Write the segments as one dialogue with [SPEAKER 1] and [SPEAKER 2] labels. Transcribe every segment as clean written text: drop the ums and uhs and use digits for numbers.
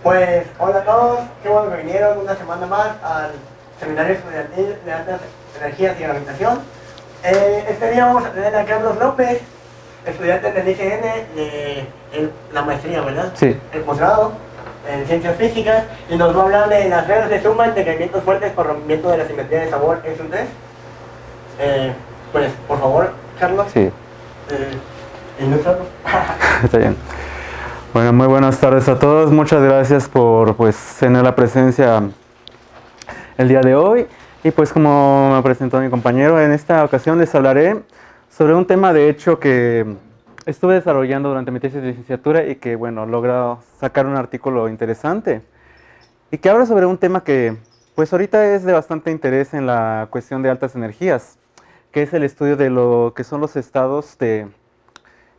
[SPEAKER 1] Pues, hola a todos, qué bueno que vinieron una semana más al Seminario Estudiantil de Altas Energías y Gravitación. Este día vamos a tener a Carlos López, estudiante del ICN de la maestría, ¿verdad?
[SPEAKER 2] Sí.
[SPEAKER 1] El posgrado en Ciencias Físicas, y nos va a hablar de las reglas de suma en decaimientos fuertes por rompimiento de la simetría de sabor S3. Pues, por favor, Carlos.
[SPEAKER 2] Sí.
[SPEAKER 1] Ilústralo.
[SPEAKER 2] Está bien. Bueno, muy buenas tardes a todos. Muchas gracias por tener la presencia el día de hoy. Y pues como me presentó mi compañero, en esta ocasión les hablaré sobre un tema de hecho que estuve desarrollando durante mi tesis de licenciatura y que, bueno, he logrado sacar un artículo interesante. Y que habla sobre un tema que, pues ahorita es de bastante interés en la cuestión de altas energías, que es el estudio de lo que son los estados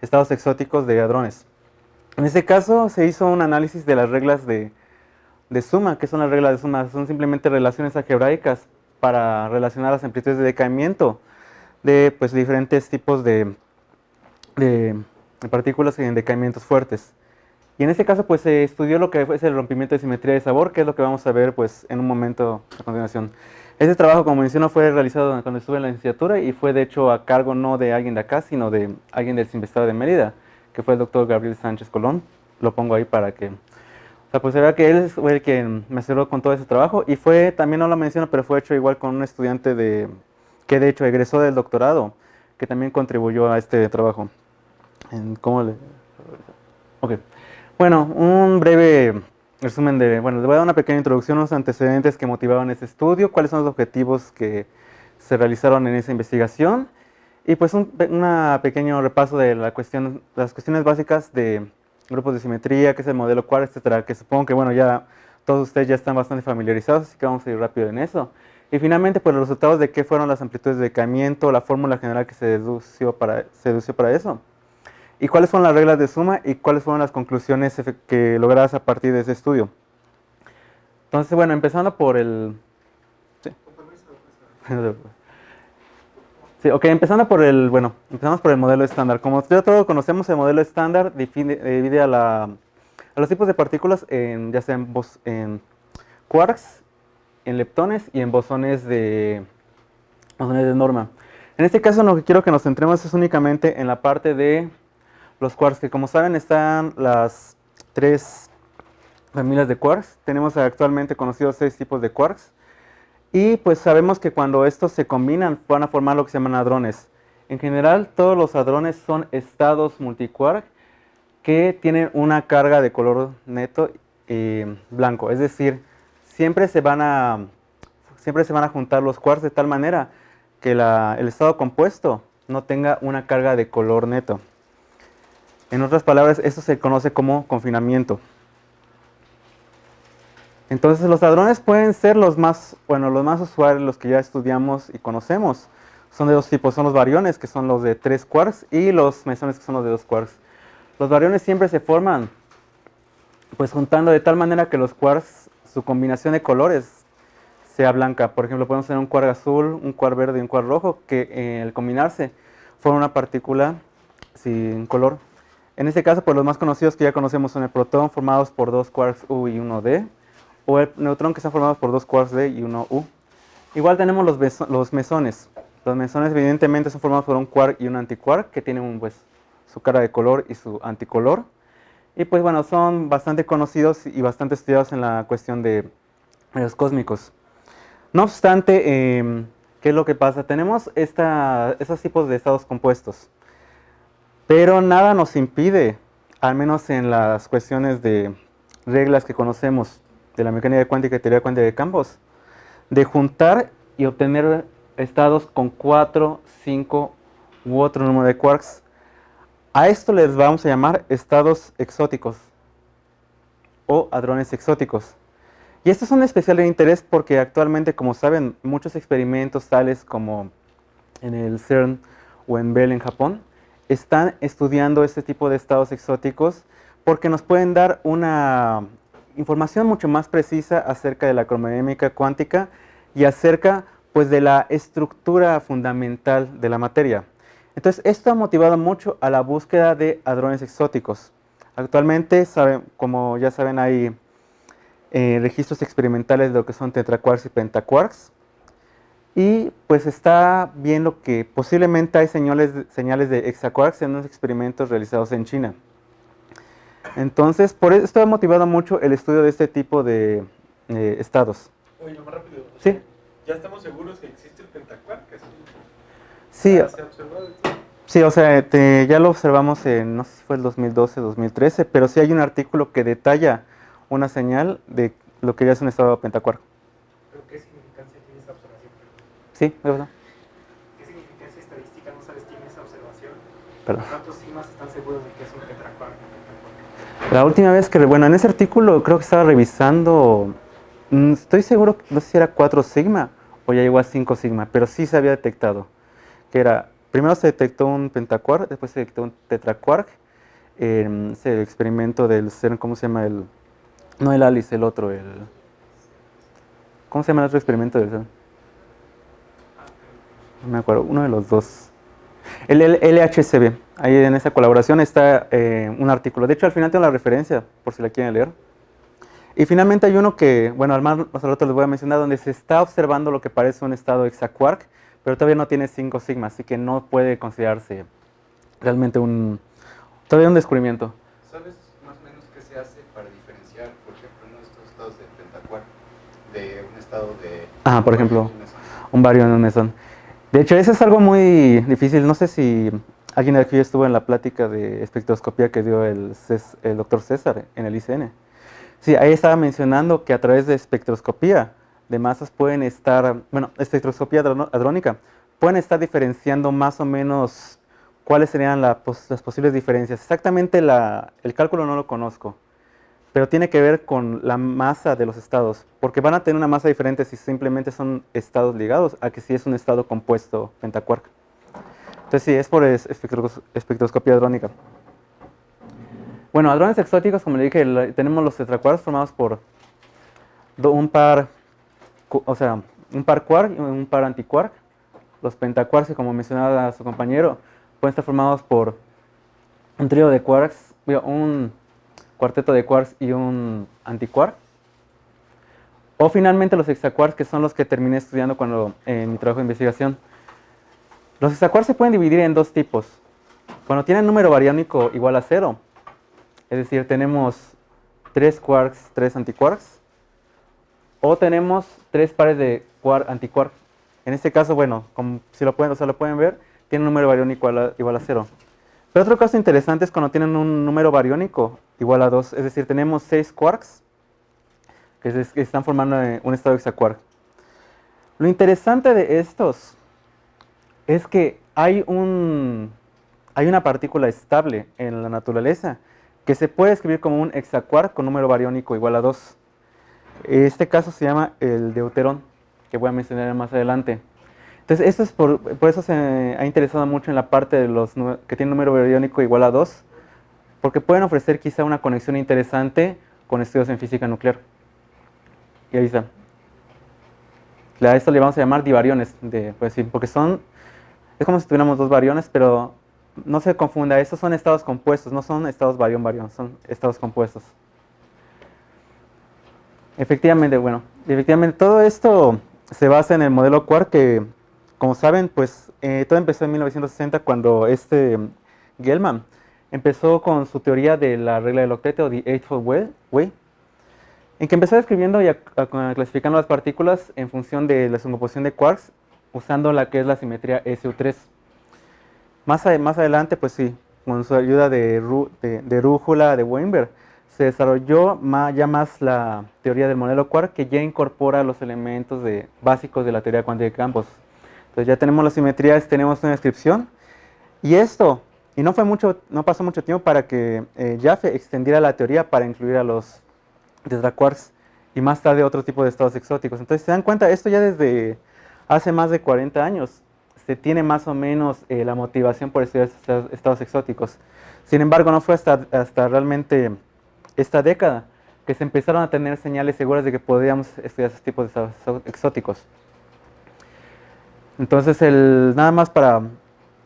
[SPEAKER 2] exóticos de hadrones. En este caso se hizo un análisis de las reglas de suma. ¿Qué son las reglas de suma? Son simplemente relaciones algebraicas para relacionar las amplitudes de decaimiento de diferentes tipos de partículas en decaimientos fuertes. Y en este caso pues se estudió lo que es el rompimiento de simetría de sabor, que es lo que vamos a ver pues en un momento a continuación. Este trabajo, como menciono, fue realizado cuando estuve en la licenciatura y fue de hecho a cargo no de alguien de acá, sino de alguien del CIMBESTAD de Mérida, que fue el doctor Gabriel Sánchez Colón. Lo pongo ahí para que... O sea, pues se vea que él fue el que me ayudó con todo ese trabajo y fue, también no lo menciono, pero fue hecho igual con un estudiante que de hecho egresó del doctorado, que también contribuyó a este trabajo. ¿Cómo le...? Ok. Bueno, un breve resumen bueno, les voy a dar una pequeña introducción, unos antecedentes que motivaron este estudio, cuáles son los objetivos que se realizaron en esa investigación y pues un pequeño repaso de las cuestiones básicas de grupos de simetría, qué es el modelo quark, etcétera, que supongo que bueno, ya todos ustedes ya están bastante familiarizados, así que vamos a ir rápido en eso. Y finalmente, pues los resultados de qué fueron las amplitudes de decaimiento, la fórmula general que se dedució para eso. ¿Y cuáles son las reglas de suma y cuáles fueron las conclusiones que logradas a partir de ese estudio? Entonces, bueno, empezando por el... Sí. Sí, ok, empezando por el, bueno, empezamos por el modelo estándar. Como ya todos conocemos, el modelo estándar divide a los tipos de partículas ya sea en quarks, en leptones y en bosones de norma. En este caso, lo que quiero que nos centremos es únicamente en la parte de los quarks, que como saben están las 3 familias de quarks. Tenemos actualmente conocidos 6 tipos de quarks. Y pues sabemos que cuando estos se combinan van a formar lo que se llaman hadrones. En general, todos los hadrones son estados multiquark que tienen una carga de color neto blanco. Es decir, siempre se van a juntar los quarks de tal manera que el estado compuesto no tenga una carga de color neto. En otras palabras, esto se conoce como confinamiento. Entonces los hadrones pueden ser los más usuales, los que ya estudiamos y conocemos. Son de dos tipos, son los bariones, que son los de 3 quarks, y los mesones, que son los de 2 quarks. Los bariones siempre se forman pues juntando de tal manera que los quarks, su combinación de colores sea blanca. Por ejemplo, podemos tener un quark azul, un quark verde y un quark rojo, que al combinarse forman una partícula sin color. En este caso, pues los más conocidos que ya conocemos son el protón, formados por 2 quarks U y 1 D, o el neutrón, que están formados por 2 quarks D y 1 U. Igual tenemos los mesones. Los mesones evidentemente son formados por un quark y un antiquark, que tienen su cara de color y su anticolor. Y pues bueno, son bastante conocidos y bastante estudiados en la cuestión de los cósmicos. No obstante, ¿qué es lo que pasa? Tenemos esos tipos de estados compuestos, pero nada nos impide, al menos en las cuestiones de reglas que conocemos de la mecánica cuántica y teoría cuántica de campos, de juntar y obtener estados con 4, 5 u otro número de quarks. A esto les vamos a llamar estados exóticos o hadrones exóticos. Y estos son de especial interés porque actualmente, como saben, muchos experimentos tales como en el CERN o en Bell en Japón están estudiando este tipo de estados exóticos porque nos pueden dar una información mucho más precisa acerca de la cromodinámica cuántica y acerca pues de la estructura fundamental de la materia. Entonces esto ha motivado mucho a la búsqueda de hadrones exóticos. Actualmente, como ya saben, hay registros experimentales de lo que son tetraquarks y pentaquarks. Y pues está viendo que posiblemente hay señales de hexaquarks en unos experimentos realizados en China. Entonces, por esto ha motivado mucho el estudio de este tipo de estados.
[SPEAKER 3] Oye, lo más rápido.
[SPEAKER 2] Sí.
[SPEAKER 3] ¿Ya estamos seguros que existe el pentaquark?
[SPEAKER 2] Sí,
[SPEAKER 3] ¿Se ha observado?
[SPEAKER 2] sí, o sea, ya lo observamos en, no sé si fue el 2012, 2013, pero sí hay un artículo que detalla una señal de lo que ya es un estado pentaquark.
[SPEAKER 3] ¿Pero qué significancia tiene esa observación?
[SPEAKER 2] Sí, es verdad.
[SPEAKER 3] ¿Qué significancia estadística no sabes tiene esa observación?
[SPEAKER 2] Perdón.
[SPEAKER 3] ¿Cuántos sigmas están seguros de que es un tetraquark?
[SPEAKER 2] La última vez que, bueno, en ese artículo creo que estaba revisando, estoy seguro, no sé si era 4 sigma o ya llegó a 5 sigma, pero sí se había detectado, que era, primero se detectó un pentaquark, después se detectó un tetraquark, ese experimento del CERN, ¿cómo se llama? No el ALICE, el otro, ¿cómo se llama el otro experimento del CERN? No me acuerdo, uno de los dos. El LHCb, ahí en esa colaboración está un artículo. De hecho, al final tengo la referencia, por si la quieren leer. Y finalmente hay uno que, bueno, al más al rato les voy a mencionar, donde se está observando lo que parece un estado hexaquark, pero todavía no tiene 5 sigma, así que no puede considerarse realmente todavía un descubrimiento.
[SPEAKER 4] ¿Sabes más o menos qué se hace para diferenciar, por ejemplo, uno de estos estados de pentaquark de un estado de...
[SPEAKER 2] Por ejemplo, un bario en un mesón? De hecho, eso es algo muy difícil. No sé si alguien de aquí estuvo en la plática de espectroscopía que dio el doctor César en el ICN. Sí, ahí estaba mencionando que a través de espectroscopía de masas pueden estar, bueno, espectroscopía hadrónica, pueden estar diferenciando más o menos cuáles serían las posibles diferencias. Exactamente el cálculo no lo conozco, pero tiene que ver con la masa de los estados, porque van a tener una masa diferente si simplemente son estados ligados a que si es un estado compuesto pentaquark. Entonces sí, es por espectroscopía hadrónica. Bueno, hadrones exóticos, como le dije, tenemos los tetraquarks formados por un par, o sea, un par quark y un par antiquark. Los pentaquarks, como mencionaba su compañero, pueden estar formados por un trío de quarks, un cuarteto de quarks y un antiquark. O finalmente los hexaquarks, que son los que terminé estudiando en mi trabajo de investigación. Los hexaquarks se pueden dividir en dos tipos. Cuando tienen número bariónico igual a 0, es decir, tenemos 3 quarks, 3 antiquarks, o tenemos 3 pares de antiquark. En este caso, bueno, si lo pueden ver, tiene un número bariónico igual a 0. Pero otro caso interesante es cuando tienen un número bariónico igual a 2, es decir, tenemos 6 quarks que están formando un estado hexaquark. Lo interesante de estos es que hay una partícula estable en la naturaleza que se puede escribir como un hexaquark con número bariónico igual a 2. Este caso se llama el deuterón, que voy a mencionar más adelante. Entonces, esto es por eso se ha interesado mucho en la parte de los que tienen número bariónico igual a 2, porque pueden ofrecer quizá una conexión interesante con estudios en física nuclear. Y ahí está. A esto le vamos a llamar divariones, pues sí, porque es como si tuviéramos dos bariones, pero no se confunda, estos son estados compuestos, no son estados barión-barión, son estados compuestos. Efectivamente, todo esto se basa en el modelo quark que, como saben, pues todo empezó en 1960 cuando Gell-Mann empezó con su teoría de la regla del octeto, o the Eightfold Way, en que empezó describiendo y clasificando las partículas en función de la superposición de quarks, usando la que es la simetría SU3. Más adelante, pues sí, con su ayuda de Rújula, de Weinberg, se desarrolló ya más la teoría del modelo quark, que ya incorpora los elementos básicos de la teoría cuántica de campos. Entonces ya tenemos las simetrías, tenemos una descripción, y no pasó mucho tiempo para que Jaffe extendiera la teoría para incluir a los tetraquarks y más tarde otro tipo de estados exóticos. Entonces se dan cuenta, esto ya desde hace más de 40 años se tiene más o menos la motivación por estudiar estos estados exóticos. Sin embargo, no fue hasta realmente esta década que se empezaron a tener señales seguras de que podíamos estudiar esos tipos de estados exóticos. Entonces, nada más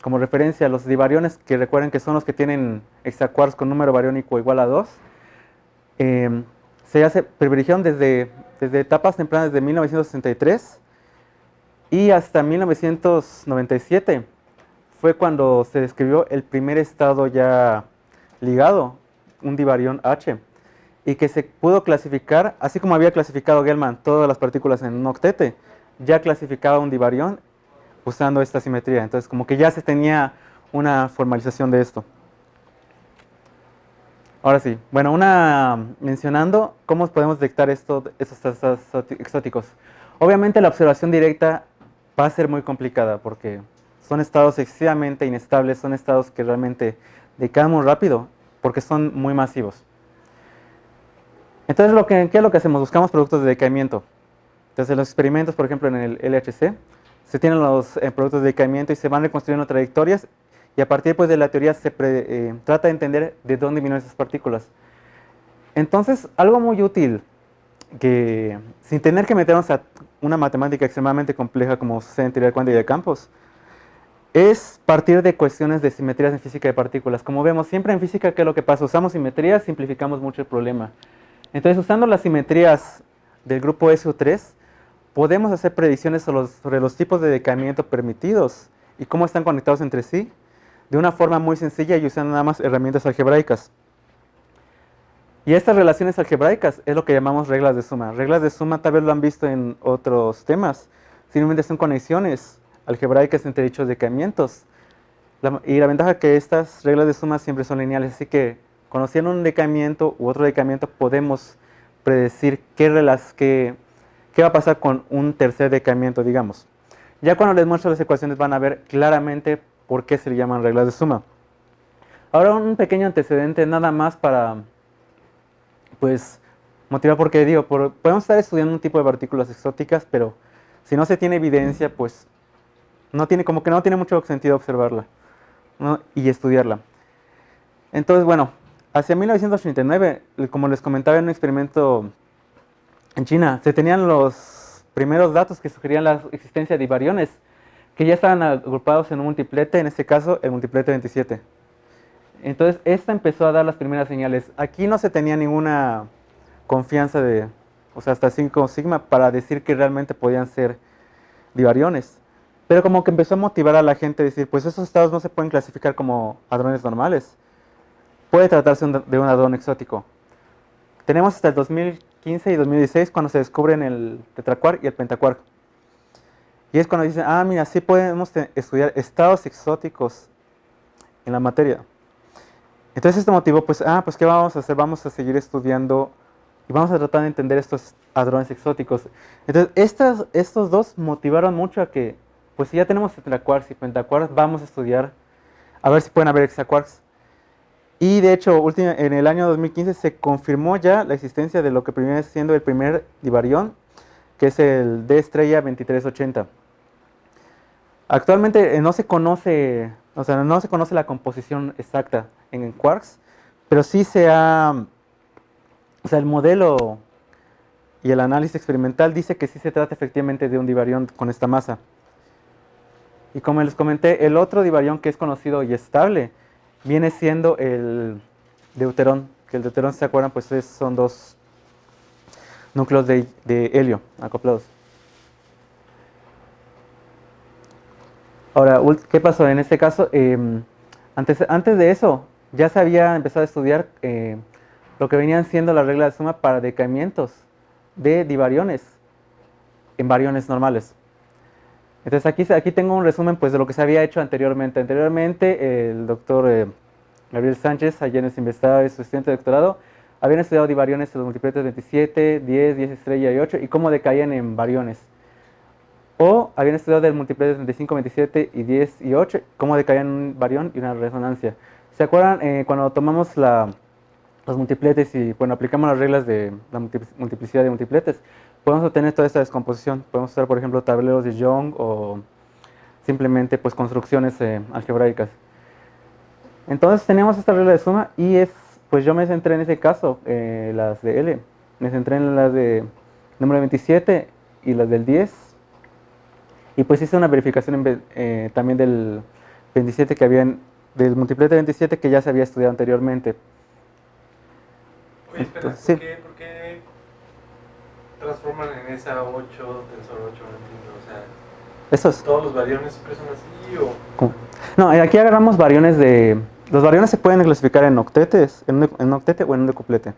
[SPEAKER 2] como referencia, los divariones, que recuerden que son los que tienen hexaquarks con número bariónico igual a 2, se privilegiaron desde etapas tempranas de 1963 y hasta 1997 fue cuando se describió el primer estado ya ligado, un divarión H, y que se pudo clasificar, así como había clasificado Gell-Mann todas las partículas en un octete, ya clasificaba un divarión usando esta simetría. Entonces, como que ya se tenía una formalización de esto. Ahora sí, bueno, mencionando cómo podemos detectar estos estados exóticos. Obviamente la observación directa va a ser muy complicada porque son estados excesivamente inestables, son estados que realmente decaen muy rápido porque son muy masivos. Entonces, ¿qué es lo que hacemos? Buscamos productos de decaimiento. Entonces, en los experimentos, por ejemplo, en el LHC, se tienen los productos de decaimiento y se van reconstruyendo trayectorias y a partir pues, de la teoría se trata de entender de dónde vienen esas partículas. Entonces, algo muy útil, que sin tener que meternos a una matemática extremadamente compleja como sucede en teoría cuántica de campos, es partir de cuestiones de simetrías en física de partículas. Como vemos, siempre en física, ¿qué es lo que pasa? Usamos simetrías, simplificamos mucho el problema. Entonces, usando las simetrías del grupo SU3, podemos hacer predicciones sobre los tipos de decaimiento permitidos y cómo están conectados entre sí de una forma muy sencilla y usando nada más herramientas algebraicas. Y estas relaciones algebraicas es lo que llamamos reglas de suma. Reglas de suma tal vez lo han visto en otros temas. Simplemente son conexiones algebraicas entre dichos decaimientos. Y la ventaja es que estas reglas de suma siempre son lineales, así que conociendo un decaimiento u otro decaimiento podemos predecir qué va a pasar con un tercer decaimiento, digamos. Ya cuando les muestro las ecuaciones van a ver claramente por qué se le llaman reglas de suma. Ahora un pequeño antecedente nada más para pues motivar porque digo, podemos estar estudiando un tipo de partículas exóticas, pero si no se tiene evidencia, pues como que no tiene mucho sentido observarla, ¿no? Y estudiarla. Entonces, bueno, hacia 1989, como les comentaba en un experimento en China, se tenían los primeros datos que sugerían la existencia de bariones que ya estaban agrupados en un multiplete, en este caso el multiplete 27. Entonces, esta empezó a dar las primeras señales. Aquí no se tenía ninguna confianza o sea, hasta 5 sigma para decir que realmente podían ser divariones. Pero como que empezó a motivar a la gente a decir, pues esos estados no se pueden clasificar como hadrones normales. Puede tratarse de un hadrón exótico. Tenemos hasta el 2015 y 2016 cuando se descubren el tetraquark y el pentaquark. Y es cuando dicen, mira, sí podemos estudiar estados exóticos en la materia. Entonces esto motivó, pues, pues ¿qué vamos a hacer? Vamos a seguir estudiando y vamos a tratar de entender estos hadrones exóticos. Entonces estos dos motivaron mucho a que, pues si ya tenemos tetraquarks y pentaquarks, vamos a estudiar, a ver si pueden haber hexaquarks. Y de hecho, en el año 2015 se confirmó ya la existencia de lo que viene siendo el primer divarión, que es el D estrella 2380. Actualmente no se conoce la composición exacta en quarks, pero sí el modelo y el análisis experimental dice que sí se trata efectivamente de un divarión con esta masa. Y como les comenté, el otro divarión que es conocido y estable viene siendo el deuterón, que el deuterón, si se acuerdan, pues son dos núcleos de helio acoplados. Ahora, ¿qué pasó en este caso? Antes de eso, ya se había empezado a estudiar lo que venían siendo las reglas de suma para decaimientos de divariones en variones normales. Entonces aquí tengo un resumen pues, de lo que se había hecho anteriormente. Anteriormente, el doctor Gabriel Sánchez, allá en el investigador y su estudiante de doctorado, habían estudiado divariones de los multipletes 27, 10, 10 estrella y 8 y cómo decaían en variones. O habían estudiado del multiplete 35, 27 y 10 y 8, cómo decaían un barión y una resonancia. ¿Se acuerdan cuando tomamos los multipletes y bueno, aplicamos las reglas de la multiplicidad de multipletes? Podemos obtener toda esta descomposición. Podemos usar, por ejemplo, tableros de Young o simplemente pues, construcciones algebraicas. Entonces tenemos esta regla de suma y pues yo me centré en ese caso, las de L. Me centré en las de número 27 y las del 10. Y pues hice una verificación también del 27 del multiplete 27 que ya se había estudiado anteriormente.
[SPEAKER 3] Oye, espera,
[SPEAKER 2] Entonces,
[SPEAKER 3] ¿por qué
[SPEAKER 5] transforman en esa 8, tensor 8, no entiendo, o sea,
[SPEAKER 2] Eso es.
[SPEAKER 5] ¿todos los variones siempre son así o...?
[SPEAKER 2] ¿Cómo? No, aquí agarramos variones de... Los variones se pueden clasificar en octetes, en un octete o en un decuplete.
[SPEAKER 5] Ah,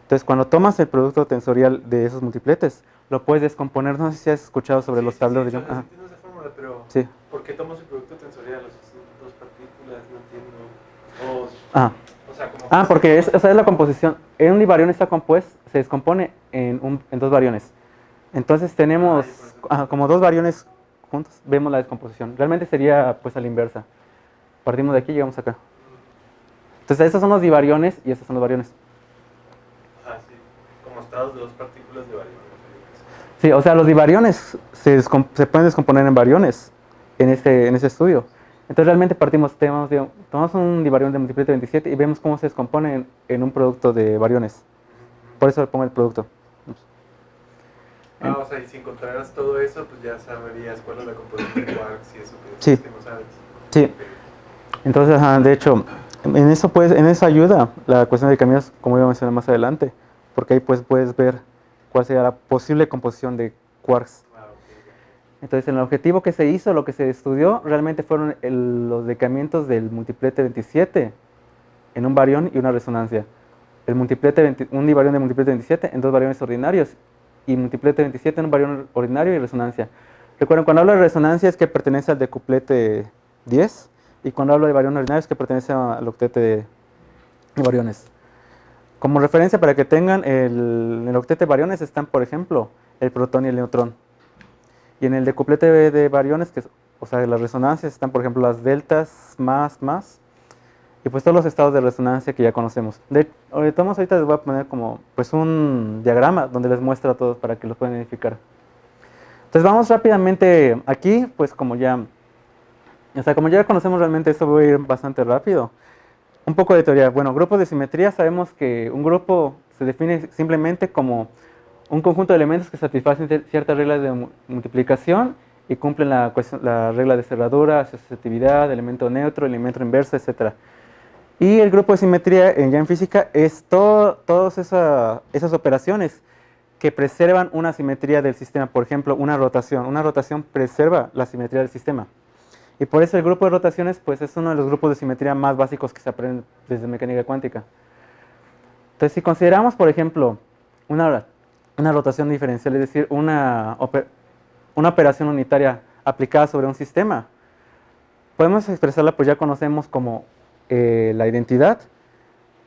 [SPEAKER 2] Entonces, cuando tomas el producto tensorial de esos multipletes, lo puedes descomponer. No sé si has escuchado sobre los tableros
[SPEAKER 5] sí,
[SPEAKER 2] de...
[SPEAKER 5] sí, entiendo esa fórmula, pero
[SPEAKER 2] Sí.
[SPEAKER 5] ¿por qué tomas el producto tensorial? O sea, son dos partículas, no entiendo. O sea, como...
[SPEAKER 2] Porque es la composición. En un divarión está compuesto, se descompone en dos variones. Entonces tenemos como dos variones juntos, vemos la descomposición. Realmente sería pues a la inversa. Partimos de aquí y llegamos acá. Entonces estos son los divariones y estos son los variones.
[SPEAKER 5] Ah, sí, como estados de dos partículas de variones.
[SPEAKER 2] Sí, o sea, los divariones se pueden descomponer en variones en este estudio. Entonces realmente tomamos un divarión de multiplete 27 y vemos cómo se descompone en un producto de variones. Por eso le pongo el producto.
[SPEAKER 5] O sea, y si encontraras todo eso, pues ya sabrías cuál es la composición de quarks y eso
[SPEAKER 2] Sí.
[SPEAKER 5] que no sabes.
[SPEAKER 2] Sí. Entonces, de hecho, en eso ayuda la cuestión de caminos, como iba a mencionar más adelante, porque ahí pues puedes ver cuál sería la posible composición de quarks. Entonces, en el objetivo que se hizo, lo que se estudió, realmente fueron los decamientos del multiplete 27 en un barión y una resonancia. Un divarión de multiplete 27 en dos variones ordinarios y multiplete 27 en un barión ordinario y resonancia. Recuerden, cuando hablo de resonancia es que pertenece al decuplete 10 y cuando hablo de barión ordinario es que pertenece al octete de variones. Como referencia para que tengan, en el octete de variones están, por ejemplo, el protón y el neutrón. Y en el decuplete de variones, o sea, las resonancias están, por ejemplo, las deltas, más, y pues todos los estados de resonancia que ya conocemos. Ahorita les voy a poner como pues un diagrama donde les muestra a todos para que los puedan identificar. Entonces vamos rápidamente aquí, pues como ya conocemos realmente esto, voy a ir bastante rápido. Un poco de teoría. Bueno, grupos de simetría, sabemos que un grupo se define simplemente como un conjunto de elementos que satisfacen ciertas reglas de multiplicación y cumplen la regla de cerradura, asociatividad, elemento neutro, elemento inverso, etc. Y el grupo de simetría ya en física es todas esas operaciones que preservan una simetría del sistema. Por ejemplo, una rotación. Una rotación preserva la simetría del sistema. Y por eso el grupo de rotaciones pues, es uno de los grupos de simetría más básicos que se aprenden desde mecánica cuántica. Entonces, si consideramos, por ejemplo, una rotación diferencial, es decir, una operación unitaria aplicada sobre un sistema, podemos expresarla, pues ya conocemos como la identidad,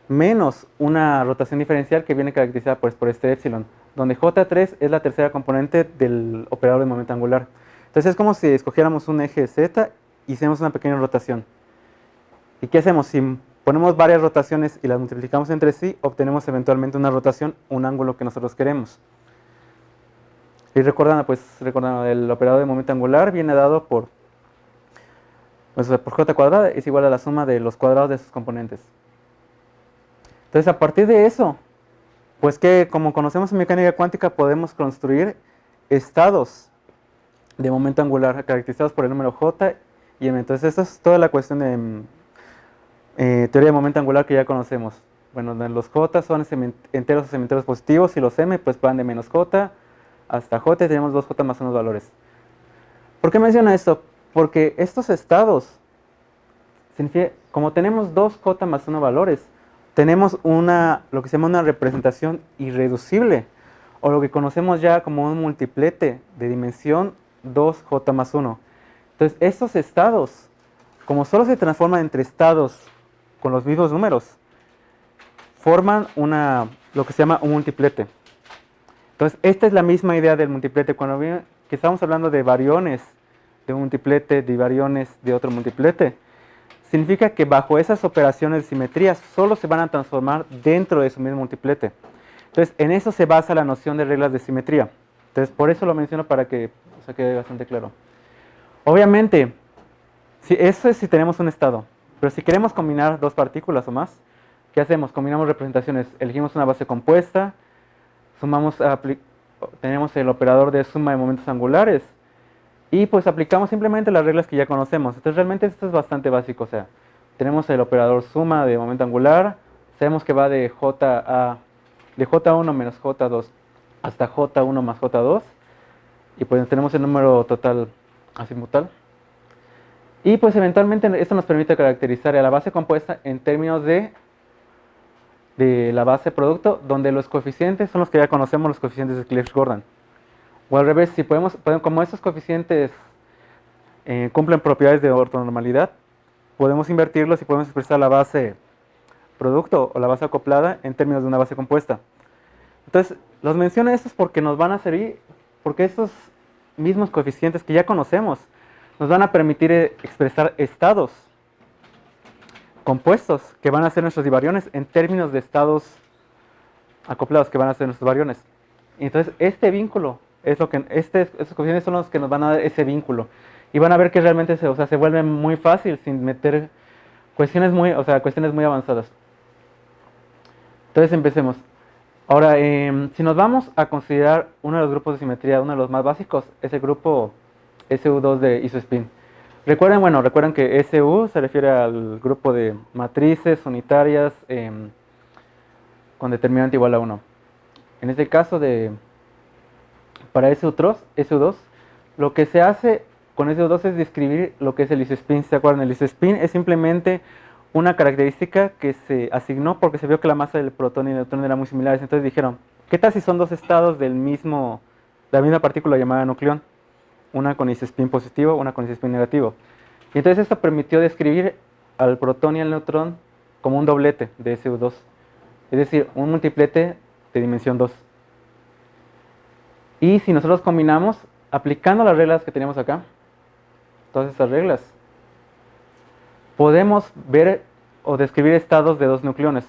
[SPEAKER 2] menos una rotación diferencial que viene caracterizada pues, por este épsilon, donde J3 es la tercera componente del operador de momento angular. Entonces es como si escogiéramos un eje Z y hacemos una pequeña rotación. ¿Y qué hacemos? Si ponemos varias rotaciones y las multiplicamos entre sí, obtenemos eventualmente una rotación, un ángulo que nosotros queremos. Y recordando, el operador de momento angular viene dado por J cuadrada es igual a la suma de los cuadrados de sus componentes. Entonces, a partir de eso, pues que como conocemos en mecánica cuántica, podemos construir estados de momento angular caracterizados por el número J y M. Entonces, esta es toda la cuestión de teoría de momento angular que ya conocemos. Bueno, los J son enteros o semienteros positivos y los M pues van de menos J hasta J y tenemos 2J más unos valores. ¿Por qué menciono esto? Porque estos estados, como tenemos 2J más 1 valores, tenemos lo que se llama una representación irreducible, o lo que conocemos ya como un multiplete de dimensión 2J más 1. Entonces, estos estados, como solo se transforman entre estados con los mismos números, forman lo que se llama un multiplete. Entonces, esta es la misma idea del multiplete. Cuando que estamos hablando de variones de un multiplete, de variones de otro multiplete, significa que bajo esas operaciones de simetría solo se van a transformar dentro de su mismo multiplete. Entonces, en eso se basa la noción de reglas de simetría. Entonces, por eso lo menciono para que quede bastante claro. Obviamente, eso es si tenemos un estado. Pero si queremos combinar dos partículas o más, ¿qué hacemos? Combinamos representaciones. Elegimos una base compuesta, tenemos el operador de suma de momentos angulares y pues aplicamos simplemente las reglas que ya conocemos. Entonces realmente esto es bastante básico. O sea, tenemos el operador suma de momento angular, sabemos que va de J1 menos J2 hasta J1 más J2. Y pues tenemos el número total azimutal. Y pues eventualmente esto nos permite caracterizar a la base compuesta en términos de la base producto, donde los coeficientes son los que ya conocemos, los coeficientes de Clebsch-Gordan. O al revés, si como estos coeficientes cumplen propiedades de ortonormalidad, podemos invertirlos y podemos expresar la base producto o la base acoplada en términos de una base compuesta. Entonces, los menciono estos porque nos van a servir, porque estos mismos coeficientes que ya conocemos nos van a permitir expresar estados compuestos que van a ser nuestros divariones en términos de estados acoplados que van a ser nuestros variones. Entonces, este vínculo es lo que estos coeficientes son los que nos van a dar ese vínculo. Y van a ver que realmente se vuelve muy fácil sin meter cuestiones muy avanzadas. Entonces, empecemos. Ahora, si nos vamos a considerar uno de los grupos de simetría, uno de los más básicos, es el grupo SU2 de isospin. Recuerden que SU se refiere al grupo de matrices unitarias con determinante igual a 1. En este caso, para SU2, lo que se hace con SU2 es describir lo que es el isospin. ¿Se acuerdan? El isospin es simplemente una característica que se asignó porque se vio que la masa del protón y el neutrón eran muy similares. Entonces dijeron, ¿qué tal si son dos estados de la misma partícula llamada nucleón? Una con isospin positivo, una con isospin negativo. Y entonces esto permitió describir al protón y al neutrón como un doblete de SU2. Es decir, un multiplete de dimensión 2. Y si nosotros combinamos, aplicando las reglas que tenemos acá, todas estas reglas, podemos ver o describir estados de dos nucleones.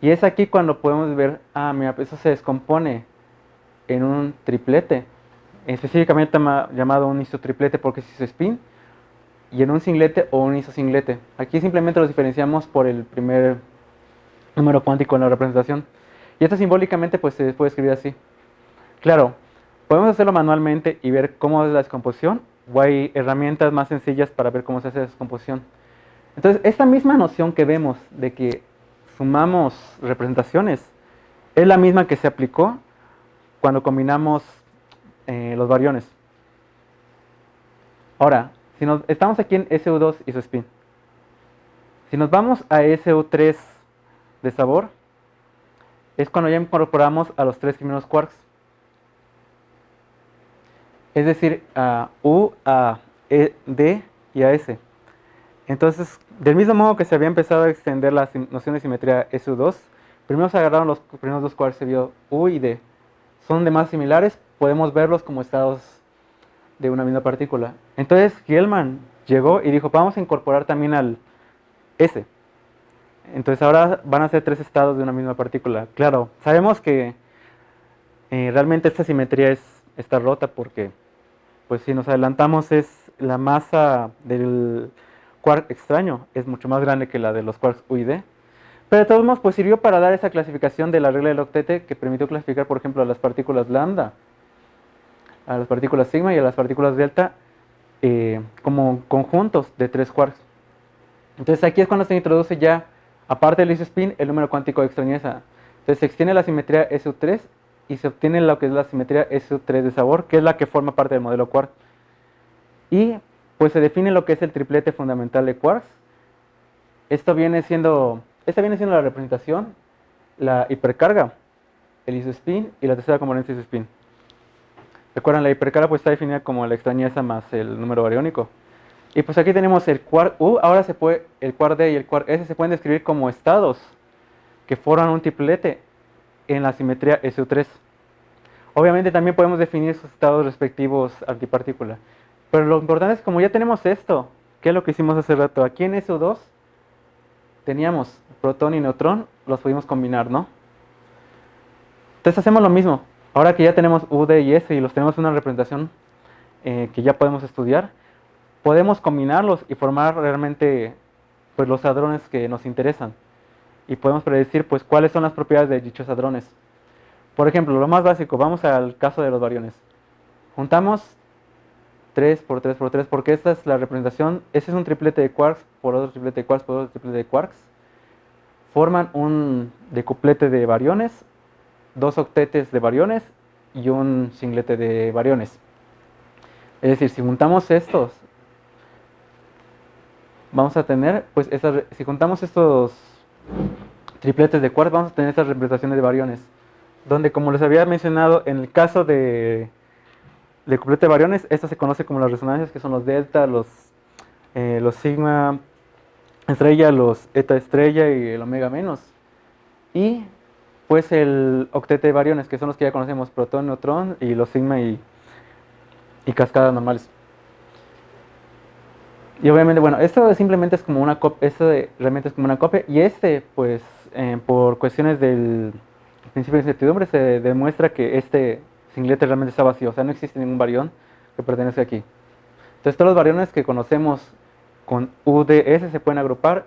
[SPEAKER 2] Y es aquí cuando podemos ver, mira, eso se descompone en un triplete, específicamente llamado un isotriplete porque es isospin, y en un singlete o un isosinglete. Aquí simplemente los diferenciamos por el primer número cuántico en la representación. Y esto simbólicamente pues se puede escribir así. Claro, podemos hacerlo manualmente y ver cómo es la descomposición, o hay herramientas más sencillas para ver cómo se hace la descomposición. Entonces, esta misma noción que vemos de que sumamos representaciones es la misma que se aplicó cuando combinamos los variones. Ahora, estamos aquí en SU2 isospin. Si nos vamos a SU3 de sabor, es cuando ya incorporamos a los tres primeros quarks. Es decir, a U, a D y a S. Entonces, del mismo modo que se había empezado a extender la noción de simetría SU2, primero se agarraron los primeros dos quarks, se vio U y D. Son de masas similares, podemos verlos como estados de una misma partícula. Entonces, Gell-Mann llegó y dijo, vamos a incorporar también al S. Entonces, ahora van a ser tres estados de una misma partícula. Claro, sabemos que realmente esta simetría está rota porque, pues si nos adelantamos, la masa del quark extraño es mucho más grande que la de los quarks U y D. Pero de todos modos, pues sirvió para dar esa clasificación de la regla del octete que permitió clasificar, por ejemplo, a las partículas lambda, a las partículas sigma y a las partículas delta como conjuntos de tres quarks. Entonces aquí es cuando se introduce ya, aparte del isospin, el número cuántico de extrañeza. Entonces se extiende la simetría SU3 y se obtiene lo que es la simetría SU3 de sabor, que es la que forma parte del modelo quark. Y pues se define lo que es el triplete fundamental de quarks. Esta viene siendo la representación, la hipercarga, el isospin y la tercera componente isospin. Recuerdan, la hipercarga pues está definida como la extrañeza más el número bariónico. Y pues aquí tenemos el quark U, ahora el quark D y el quark S se pueden describir como estados que forman un triplete en la simetría SU3. Obviamente también podemos definir sus estados respectivos antipartícula. Pero lo importante es, como ya tenemos esto, ¿qué es lo que hicimos hace rato? Aquí en SU2 teníamos protón y neutrón, los pudimos combinar, ¿no? Entonces hacemos lo mismo. Ahora que ya tenemos U, D y S y los tenemos en una representación que ya podemos estudiar, podemos combinarlos y formar realmente pues, los hadrones que nos interesan. Y podemos predecir pues, cuáles son las propiedades de dichos hadrones. Por ejemplo, lo más básico, vamos al caso de los bariones. Juntamos 3 por 3 por 3, porque esta es la representación, ese es un triplete de quarks, por otro triplete de quarks, por otro triplete de quarks. Forman un decuplete de bariones, dos octetes de bariones y un singlete de bariones. Es decir, si juntamos estos, vamos a tener, pues, si juntamos estos tripletes de quarks, vamos a tener estas representaciones de bariones, donde, como les había mencionado, en el caso de cuplete de bariones, esto se conoce como las resonancias, que son los delta, los sigma estrella, los eta estrella y el omega menos. Y pues el octete de bariones, que son los que ya conocemos, protón, neutrón, y los sigma y cascadas normales. Y obviamente, bueno, esto simplemente es como una copia, realmente es como una copia, y pues, por cuestiones del principio de incertidumbre, se demuestra que este singlete realmente está vacío, o sea, no existe ningún barión que pertenece aquí. Entonces, todos los bariones que conocemos con UDS se pueden agrupar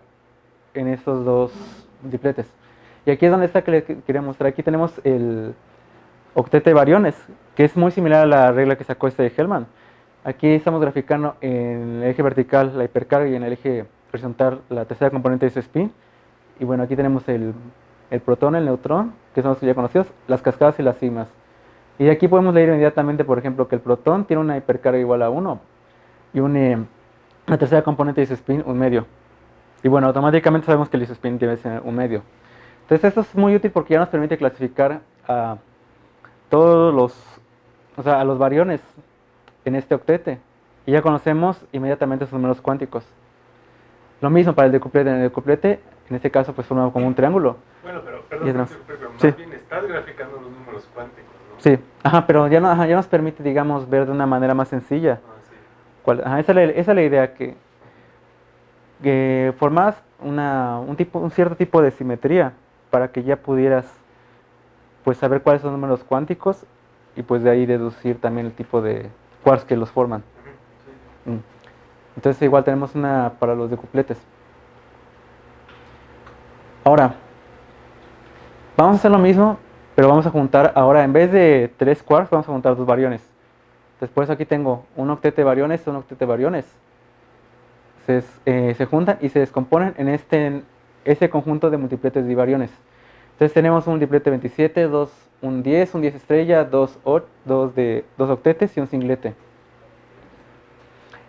[SPEAKER 2] en estos dos tripletes. Y aquí es donde está que les quería mostrar. Aquí tenemos el octete de bariones, que es muy similar a la regla que sacó de Hellman. Aquí estamos graficando en el eje vertical la hipercarga y en el eje horizontal la tercera componente de su spin. Y bueno, aquí tenemos el protón, el neutrón, que son los ya conocidos, las cascadas y las sigmas. Y aquí podemos leer inmediatamente, por ejemplo, que el protón tiene una hipercarga igual a 1 y la tercera componente de su spin, un medio. Y bueno, automáticamente sabemos que el isospin debe ser un medio. Entonces esto es muy útil porque ya nos permite clasificar a todos a los bariones en este octete. Y ya conocemos inmediatamente sus números cuánticos. Lo mismo para el decuplete. En el decuplete, en este caso, pues forma como un triángulo.
[SPEAKER 5] Bueno, pero más
[SPEAKER 2] sí.
[SPEAKER 5] bien estás graficando los números cuánticos, ¿no?
[SPEAKER 2] Sí, pero ya nos permite, digamos, ver de una manera más sencilla.
[SPEAKER 5] Sí.
[SPEAKER 2] Esa es la idea, que formas un cierto tipo de simetría para que ya pudieras, pues, saber cuáles son los números cuánticos y pues de ahí deducir también el tipo de quarks que los forman.
[SPEAKER 5] Sí.
[SPEAKER 2] Entonces igual tenemos una para los decupletes. Ahora, vamos a hacer lo mismo, pero vamos a juntar ahora, en vez de 3 quarks, vamos a juntar 2 bariones. Después aquí tengo un octete de bariones y un octete de bariones. Se juntan y se descomponen en ese conjunto de multipletes de bariones. Entonces tenemos un triplete 27, un 10 estrella, dos octetes y un singlete.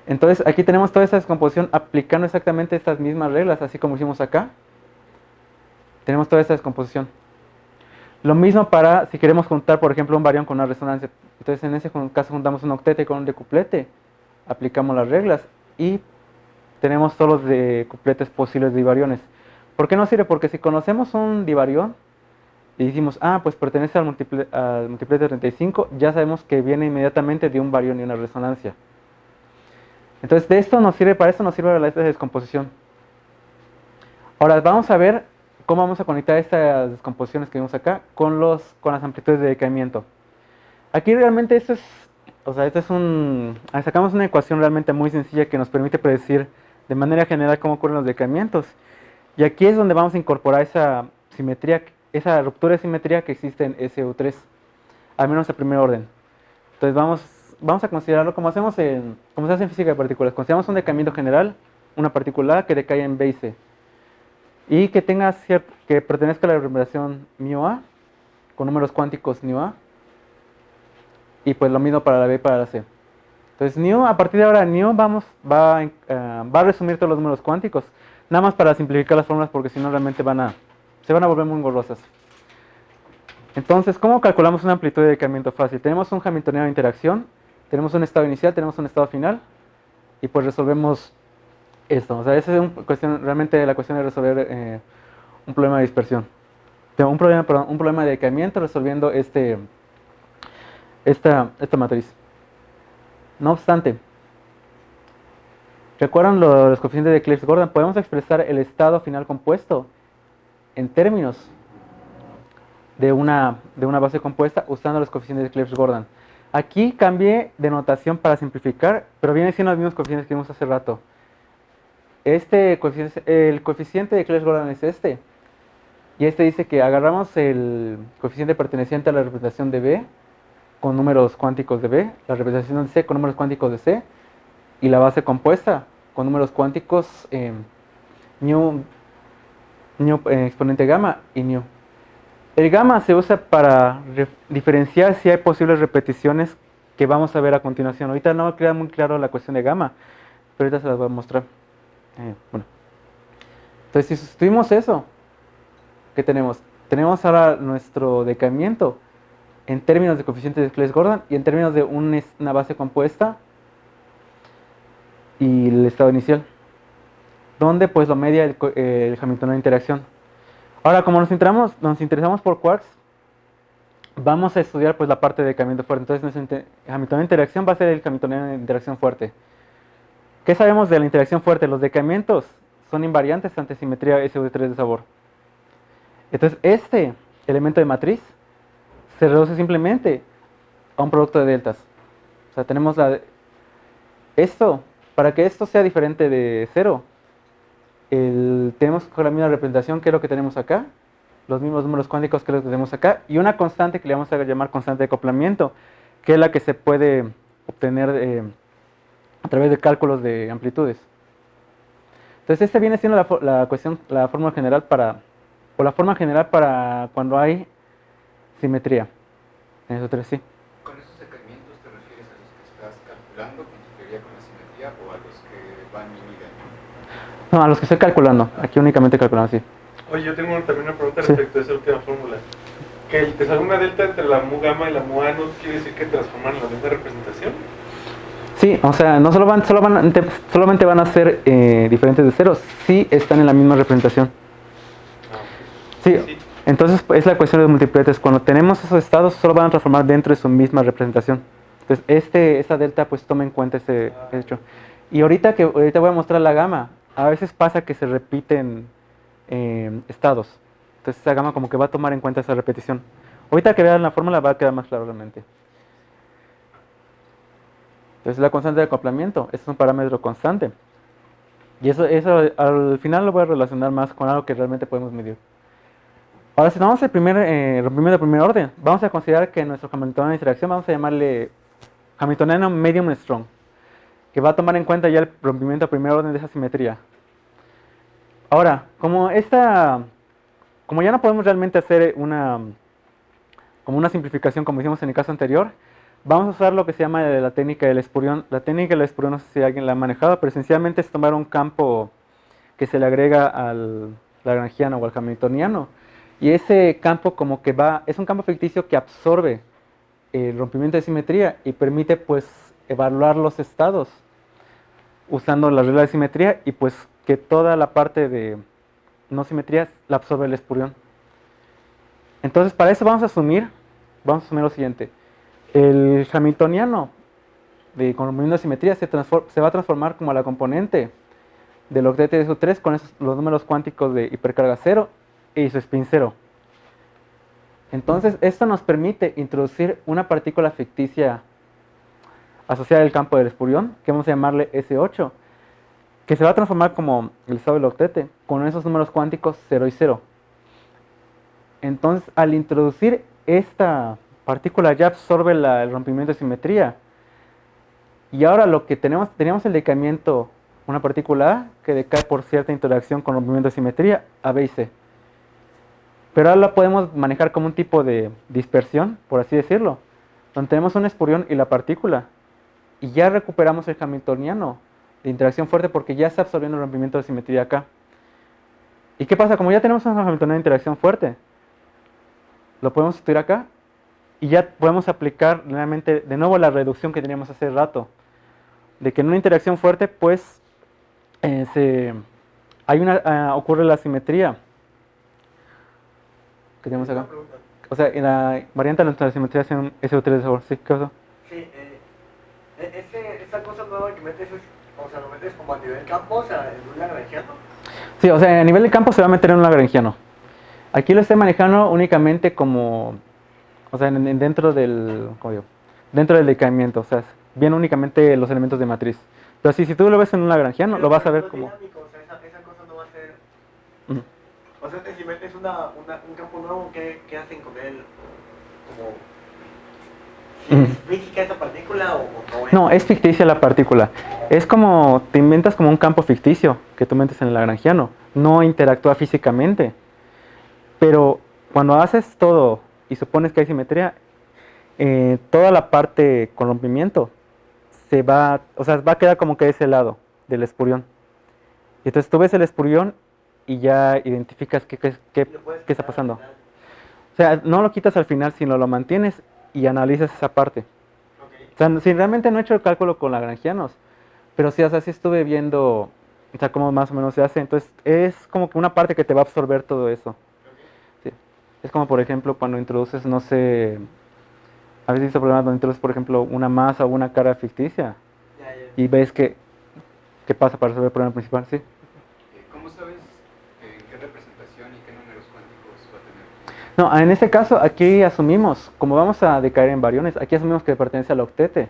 [SPEAKER 2] Entonces aquí tenemos toda esa descomposición aplicando exactamente estas mismas reglas, así como hicimos acá. Tenemos toda esta descomposición. Lo mismo para si queremos juntar, por ejemplo, un barión con una resonancia. Entonces en ese caso juntamos un octete con un decuplete, aplicamos las reglas y tenemos todos los decupletes posibles de dibariones. ¿Por qué nos sirve? Porque si conocemos un divarión y decimos, pues pertenece al multiplete 35, ya sabemos que viene inmediatamente de un barión y una resonancia. Entonces para esto nos sirve la descomposición. Ahora vamos a ver cómo vamos a conectar estas descomposiciones que vimos acá con las amplitudes de decaimiento. Aquí realmente sacamos una ecuación realmente muy sencilla que nos permite predecir de manera general cómo ocurren los decaimientos. Y aquí es donde vamos a incorporar esa simetría, esa ruptura de simetría que existe en SU3, al menos el primer orden. Entonces vamos a considerarlo como se hace en física de partículas. Consideramos un decaimiento general, una partícula que decae en B y C, y que que pertenezca a la representación μA, con números cuánticos μA, y pues lo mismo para la B y para la C. Entonces a partir de ahora va a resumir todos los números cuánticos, nada más para simplificar las fórmulas porque si no realmente se van a volver muy engorrosas. Entonces, ¿cómo calculamos una amplitud de decaimiento fácil? Tenemos un hamiltoniano de interacción, tenemos un estado inicial, tenemos un estado final, y pues resolvemos esto. O sea, esa es realmente la cuestión de resolver un problema de dispersión. Un problema de decaimiento resolviendo esta matriz. No obstante, ¿recuerdan los coeficientes de Clebsch-Gordan? Podemos expresar el estado final compuesto en términos de una base compuesta usando los coeficientes de Clebsch-Gordan. Aquí cambié de notación para simplificar, pero vienen siendo los mismos coeficientes que vimos hace rato. El coeficiente de Clebsch-Gordan es este. Y dice que agarramos el coeficiente perteneciente a la representación de B con números cuánticos de B, la representación de C con números cuánticos de C, y la base compuesta con números cuánticos exponente gamma y nu. El gamma se usa para diferenciar si hay posibles repeticiones que vamos a ver a continuación. Ahorita no me queda muy claro la cuestión de gamma, pero ahorita se las voy a mostrar. Bueno. Entonces, si sustituimos eso, ¿qué tenemos? Tenemos ahora nuestro decaimiento en términos de coeficiente de Claes-Gordon y en términos de una base compuesta y el estado inicial, donde pues lo media el Hamiltoniano de interacción. Ahora, como nos interesamos por quarks, vamos a estudiar pues la parte de decaimiento fuerte. Entonces, nuestro Hamiltoniano de interacción va a ser el Hamiltoniano de interacción fuerte. ¿Qué sabemos de la interacción fuerte? Los decaimientos son invariantes ante simetría SU3 de sabor. Entonces, este elemento de matriz se reduce simplemente a un producto de deltas. O sea, tenemos esto, para que esto sea diferente de 0, tenemos que coger la misma representación que es lo que tenemos acá, los mismos números cuánticos que los que tenemos acá, y una constante que le vamos a llamar constante de acoplamiento, que es la que se puede obtener a través de cálculos de amplitudes. Entonces, este viene siendo la fórmula general para cuando hay simetría. En eso tres sí.
[SPEAKER 4] ¿Con esos decaimientos te refieres a los que estás calculando con tu teoría con la simetría o a los que van y miden?
[SPEAKER 2] No, a los que estoy calculando. Aquí únicamente calculando, sí.
[SPEAKER 5] Oye, yo tengo también una pregunta
[SPEAKER 2] Sí.
[SPEAKER 5] respecto a esa última fórmula. Que te salga una delta entre la mu gamma y la mu a no quiere decir que transforman la misma representación.
[SPEAKER 2] Sí, o sea, no solamente van a ser diferentes de cero, sí están en la misma representación. Sí,
[SPEAKER 5] Sí.
[SPEAKER 2] entonces es la cuestión de los multipletes. Cuando tenemos esos estados, solo van a transformar dentro de su misma representación. Entonces, esta delta, pues toma en cuenta ese hecho. Y ahorita voy a mostrar la gamma, a veces pasa que se repiten estados. Entonces, esa gamma como que va a tomar en cuenta esa repetición. Ahorita que vean la fórmula va a quedar más claro realmente. Entonces, la constante de acoplamiento, este es un parámetro constante. Y eso al final lo voy a relacionar más con algo que realmente podemos medir. Ahora, si tomamos el rompimiento de primer orden, vamos a considerar que nuestro Hamiltoniano de interacción vamos a llamarle Hamiltoniano medium strong, que va a tomar en cuenta ya el rompimiento de primer orden de esa simetría. Ahora, como ya no podemos realmente hacer como una simplificación como hicimos en el caso anterior, vamos a usar lo que se llama la técnica del espurión. La técnica del espurión, no sé si alguien la ha manejado, pero esencialmente es tomar un campo que se le agrega al lagrangiano o al hamiltoniano. Y ese campo como que es un campo ficticio que absorbe el rompimiento de simetría y permite pues evaluar los estados usando la regla de simetría y pues que toda la parte de no simetría la absorbe el espurión. Entonces para eso vamos a asumir lo siguiente. El hamiltoniano con rompimiento de simetría se va a transformar como la componente del octete de SU3 con los números cuánticos de hipercarga 0 y su spin 0. Entonces, esto nos permite introducir una partícula ficticia asociada al campo del espurión, que vamos a llamarle S8, que se va a transformar como el estado del octete, con esos números cuánticos 0 y 0. Entonces, al introducir esta partícula ya absorbe el rompimiento de simetría. Y ahora lo que teníamos el decaimiento, una partícula A, que decae por cierta interacción con rompimiento de simetría, A, B y C. Pero ahora la podemos manejar como un tipo de dispersión, por así decirlo, donde tenemos un espurión y la partícula, y ya recuperamos el hamiltoniano de interacción fuerte porque ya está absorbiendo el rompimiento de simetría acá. ¿Y qué pasa? Como ya tenemos un hamiltoniano de interacción fuerte, lo podemos sustituir acá, y ya podemos aplicar realmente de nuevo la reducción que teníamos hace rato, de que en una interacción fuerte, pues, ocurre la simetría que tenemos acá. O sea, en la variante de la simetría es un SO3 de sabor. ¿Sí? ¿Qué pasó?
[SPEAKER 1] Sí, esa cosa nueva que metes o sea, lo metes como a nivel campo, o sea, en un lagrangiano.
[SPEAKER 2] Sí, o sea, a nivel de campo se va a meter en un lagrangiano. Aquí lo estoy manejando únicamente como, o sea, dentro del decaimiento, o sea, vienen únicamente los elementos de matriz. Pero si tú lo ves en un lagrangiano, lo vas a ver como...
[SPEAKER 1] Dinámico, o sea, esa cosa no va a ser...
[SPEAKER 2] Ujú.
[SPEAKER 1] O sea, si metes un campo nuevo, ¿qué hacen con él? Como... ¿Es física esa partícula o no es?
[SPEAKER 2] No, es ficticia la partícula. Es como, te inventas como un campo ficticio que tú metes en el lagrangiano. No interactúa físicamente. Pero cuando haces todo y supones que hay simetría, toda la parte con rompimiento o sea, va a quedar como que ese lado del espurión. Y entonces tú ves el espurión y ya identificas qué está pasando. O sea, no lo quitas al final, sino lo mantienes y analizas esa parte. O sea, si realmente no he hecho el cálculo con lagrangianos, pero sí, o sea, sí estuve viendo, o sea, cómo más o menos se hace. Entonces, es como que una parte que te va a absorber todo eso. Sí. Es como, por ejemplo, cuando introduces, no sé, a veces visto problemas donde introduces, por ejemplo, una masa o una cara ficticia y ves qué pasa para resolver el problema principal, sí.
[SPEAKER 4] ¿Cómo sabes qué representación y qué números cuánticos va a tener?
[SPEAKER 2] No, en este caso, aquí asumimos, como vamos a decaer en bariones, aquí asumimos que pertenece al octete.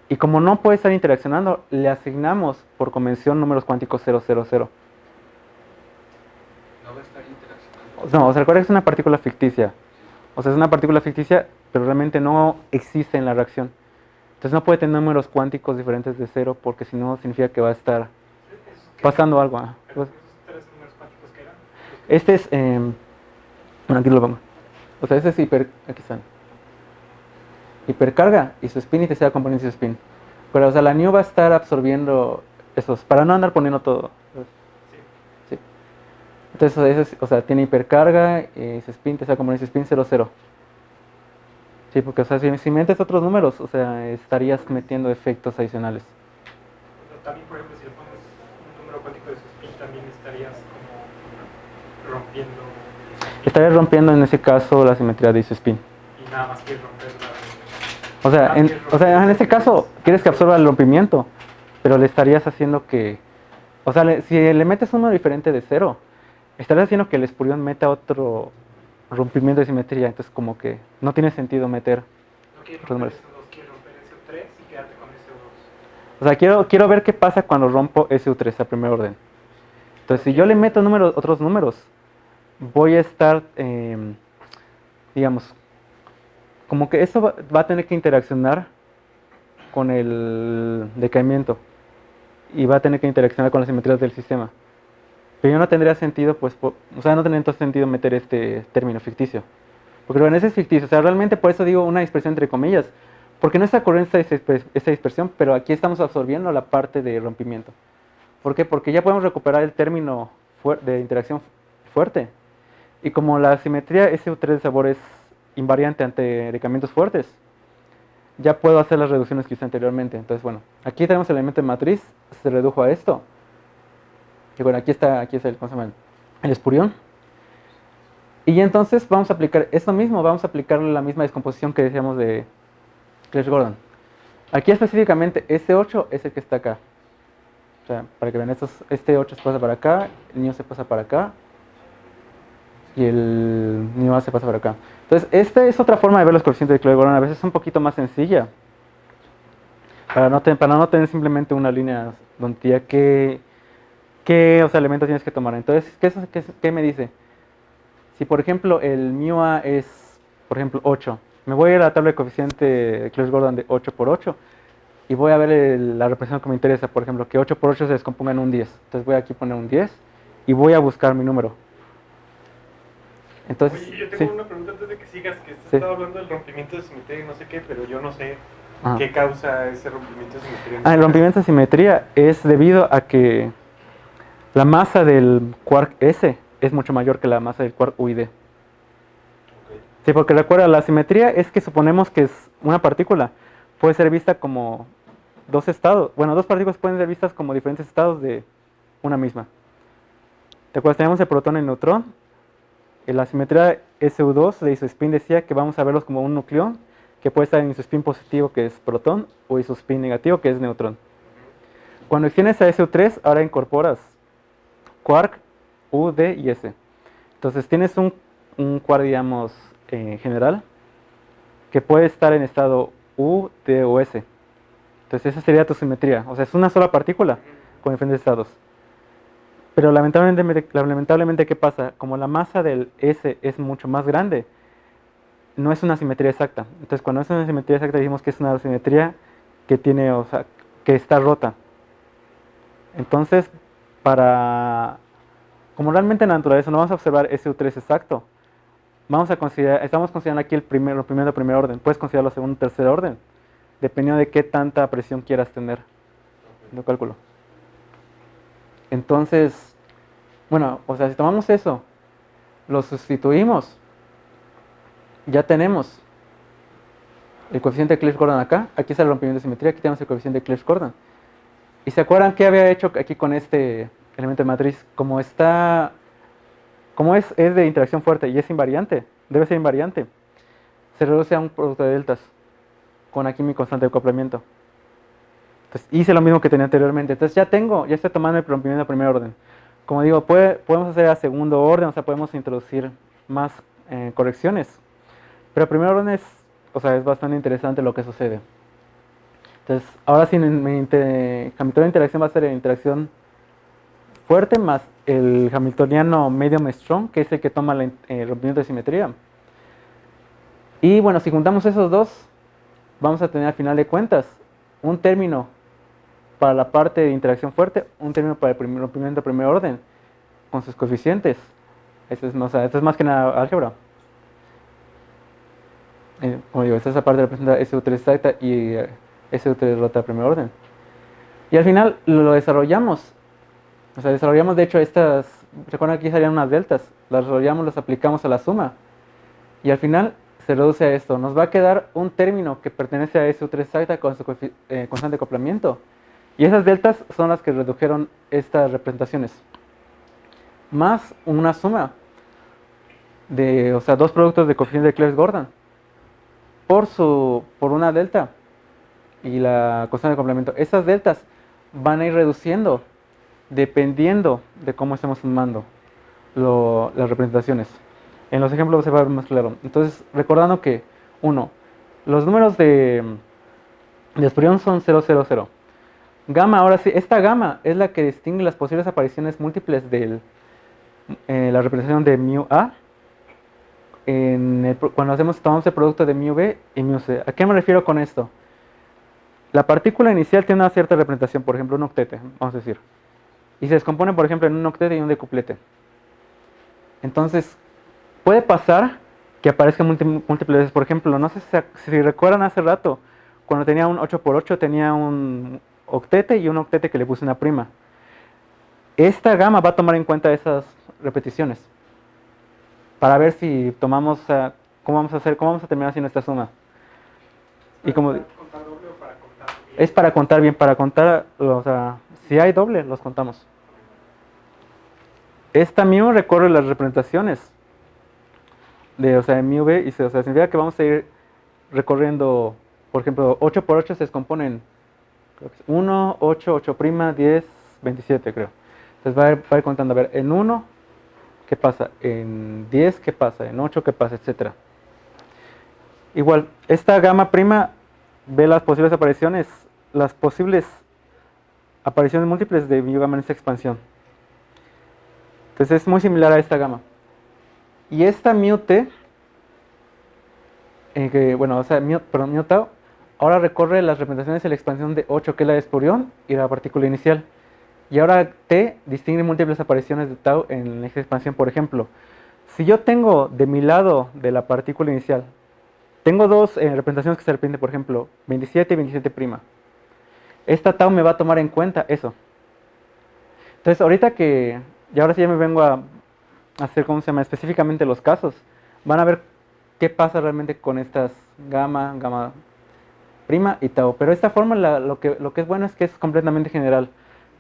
[SPEAKER 2] Y como no puede estar interaccionando, le asignamos por convención números cuánticos 000.
[SPEAKER 4] No va a estar interaccionando.
[SPEAKER 2] No, o sea, recuerda que es una partícula ficticia. O sea, es una partícula ficticia, pero realmente no existe en la reacción. Entonces no puede tener números cuánticos diferentes de 0, porque si no significa que va a estar pasando algo.
[SPEAKER 3] ¿Esos 3 números cuánticos que eran?
[SPEAKER 2] Este es, bueno, aquí lo pongo. O sea, este es aquí están. Hipercarga y su spin y tercera componente de su spin. Pero, o sea, la new va a estar absorbiendo esos, para no andar poniendo todo. Sí. Entonces, o sea, tiene hipercarga, su spin, tercera componente de spin 0,0. Sí, porque, o sea, si metes otros números, o sea, estarías metiendo efectos adicionales.
[SPEAKER 3] Pero también, por ejemplo, si le pones un número cuántico de su spin, también estarías como rompiendo.
[SPEAKER 2] Estarías rompiendo en ese caso la simetría de isospin.
[SPEAKER 3] Y nada más quieres romper
[SPEAKER 2] O sea, en este caso, quieres que absorba el rompimiento, pero le estarías haciendo que... O sea, si le metes un número diferente de 0, estarías haciendo que el espurión meta otro rompimiento de simetría. Entonces, como que no tiene sentido meter
[SPEAKER 3] No quieres
[SPEAKER 2] otros
[SPEAKER 3] romper
[SPEAKER 2] números.
[SPEAKER 3] SO2, quieres romper SO3 y quedarte con SO2.
[SPEAKER 2] O sea, quiero ver qué pasa cuando rompo SU3 a primer orden. Entonces, si yo le meto otros números, voy a estar, digamos, como que eso va a tener que interaccionar con el decaimiento y va a tener que interaccionar con las simetrías del sistema. Pero no tendría sentido, pues, o sea, no tendría entonces sentido meter este término ficticio. Porque bueno, ese es ficticio, o sea, realmente por eso digo una dispersión entre comillas, porque no está corriendo esta dispersión, pero aquí estamos absorbiendo la parte de rompimiento. ¿Por qué? Porque ya podemos recuperar el término de interacción fuerte. Y como la simetría SU3 de sabor es invariante ante decaimientos fuertes, ya puedo hacer las reducciones que hice anteriormente. Entonces, bueno, aquí tenemos el elemento de matriz, se redujo a esto. Y bueno, aquí es ¿cómo se llama? El espurión. Y entonces vamos a aplicar esto mismo, vamos a aplicarle la misma descomposición que decíamos de Clebsch-Gordon. Aquí específicamente este 8 es el que está acá. O sea, para que vean, este 8 se pasa para acá, el niño se pasa para acá y el niño se pasa para acá. Entonces, esta es otra forma de ver los coeficientes de Clebsch-Gordon, a veces es un poquito más sencilla. Para no tener simplemente una línea donde ya qué elementos tienes que tomar. Entonces, ¿qué me dice? Si por ejemplo el μA es, por ejemplo, 8, me voy a ir a la tabla de coeficiente de Clebsch-Gordon de 8 por 8 y voy a ver la representación que me interesa, por ejemplo, que 8 por 8 se descomponga en un 10. Entonces voy aquí a poner un 10 y voy a buscar mi número. Entonces,
[SPEAKER 5] Oye, yo tengo una pregunta antes de que sigas, que
[SPEAKER 2] Sí.
[SPEAKER 5] estaba hablando del rompimiento de simetría y no sé qué, pero yo no sé
[SPEAKER 2] Ajá.
[SPEAKER 5] qué causa ese rompimiento de simetría.
[SPEAKER 2] El rompimiento de simetría es debido a que la masa del quark S es mucho mayor que la masa del quark U y D. Sí, porque recuerda, la simetría es que suponemos que es una partícula puede ser vista como dos estados. Bueno, dos partículas pueden ser vistas como diferentes estados de una misma. ¿Te acuerdas? Tenemos el protón y el neutrón. En la simetría SU2 de isospin decía que vamos a verlos como un nucleón que puede estar en isospin positivo, que es protón, o isospin negativo, que es neutrón. Cuando extiendes a SU3, ahora incorporas quark, U, D y S. Entonces tienes un quark, digamos, general, que puede estar en estado U, D o S. Entonces esa sería tu simetría. O sea, es una sola partícula con diferentes estados. Pero lamentablemente, ¿qué pasa? Como la masa del S es mucho más grande, no es una simetría exacta. Entonces, cuando es una simetría exacta, decimos que es una simetría que tiene, o sea, que está rota. Entonces, como realmente en la naturaleza no vamos a observar SU3 exacto, estamos considerando aquí el primer orden. Puedes considerarlo segundo o tercer orden, dependiendo de qué tanta presión quieras tener. Lo cálculo. Entonces, bueno, o sea, si tomamos eso, lo sustituimos, ya tenemos el coeficiente de Clebsch-Gordon acá, aquí está el rompimiento de simetría, aquí tenemos el coeficiente de Clebsch-Gordon. ¿Y se acuerdan qué había hecho aquí con este elemento de matriz? Como es de interacción fuerte y es invariante, debe ser invariante, se reduce a un producto de deltas con aquí mi constante de acoplamiento. Entonces hice lo mismo que tenía anteriormente. Entonces ya estoy tomando el rompimiento de primer orden. Como digo, podemos hacer a segundo orden, o sea, podemos introducir más correcciones. Pero a primer orden es bastante interesante lo que sucede. Entonces, ahora sí, mi Hamiltoniano de interacción va a ser interacción fuerte más el Hamiltoniano medium strong, que es el que toma el rompimiento de simetría. Y bueno, si juntamos esos dos, vamos a tener al final de cuentas un término para la parte de interacción fuerte, un término para el rompimiento de primer orden, con sus coeficientes. Esto es más que nada álgebra. Como digo, esa parte representa SU3 exacta y SU3 rota de primer orden. Y al final lo desarrollamos. O sea, desarrollamos de hecho recuerdan que aquí salían unas deltas, las desarrollamos, las aplicamos a la suma. Y al final se reduce a esto. Nos va a quedar un término que pertenece a SU3 exacta con su constante de acoplamiento. Y esas deltas son las que redujeron estas representaciones. Más una suma de, dos productos de coeficiente de Clebsch-Gordon por una delta y la constante de complemento. Esas deltas van a ir reduciendo dependiendo de cómo estemos sumando las representaciones. En los ejemplos se va a ver más claro. Entonces, recordando que, los números de Spurion son 0, 0, 0. Gamma, ahora sí, esta gamma es la que distingue las posibles apariciones múltiples de la representación de mu A cuando tomamos el producto de mu B y mu C. ¿A qué me refiero con esto? La partícula inicial tiene una cierta representación, por ejemplo un octete, vamos a decir, y se descompone, por ejemplo, en un octete y un decuplete. Entonces, puede pasar que aparezca múltiples veces. Por ejemplo, no sé si recuerdan hace rato, cuando tenía un 8×8 tenía un octete y un octete que le puse una prima. Esta gama va a tomar en cuenta esas repeticiones para ver si tomamos, cómo vamos a terminar haciendo esta suma. Y como
[SPEAKER 3] ¿Para contar doble o para contar bien?
[SPEAKER 2] es para contar bien, si hay doble, los contamos. Esta mu recorre las representaciones de mu b y significa que vamos a ir recorriendo, por ejemplo, 8×8 se descomponen 1, 8, 8', 10, 27 creo. Entonces va a ir contando, a ver, en 1, ¿qué pasa? En 10, ¿qué pasa? En 8, ¿qué pasa? Etcétera. Igual, esta gamma prima ve las posibles apariciones múltiples de mu gamma en esta expansión. Entonces es muy similar a esta gamma. Y esta mu t, mu tau, ahora recorre las representaciones de la expansión de 8, que es la de Spurion, y la partícula inicial. Y ahora t distingue múltiples apariciones de tau en esta expansión. Por ejemplo, si yo tengo de mi lado de la partícula inicial, tengo dos representaciones que se repiten, por ejemplo, 27 y 27'. Esta tau me va a tomar en cuenta eso. Entonces, ahora sí ya me vengo a hacer, específicamente los casos. Van a ver qué pasa realmente con estas gamma prima y tau. Pero esta fórmula, lo que es bueno es que es completamente general.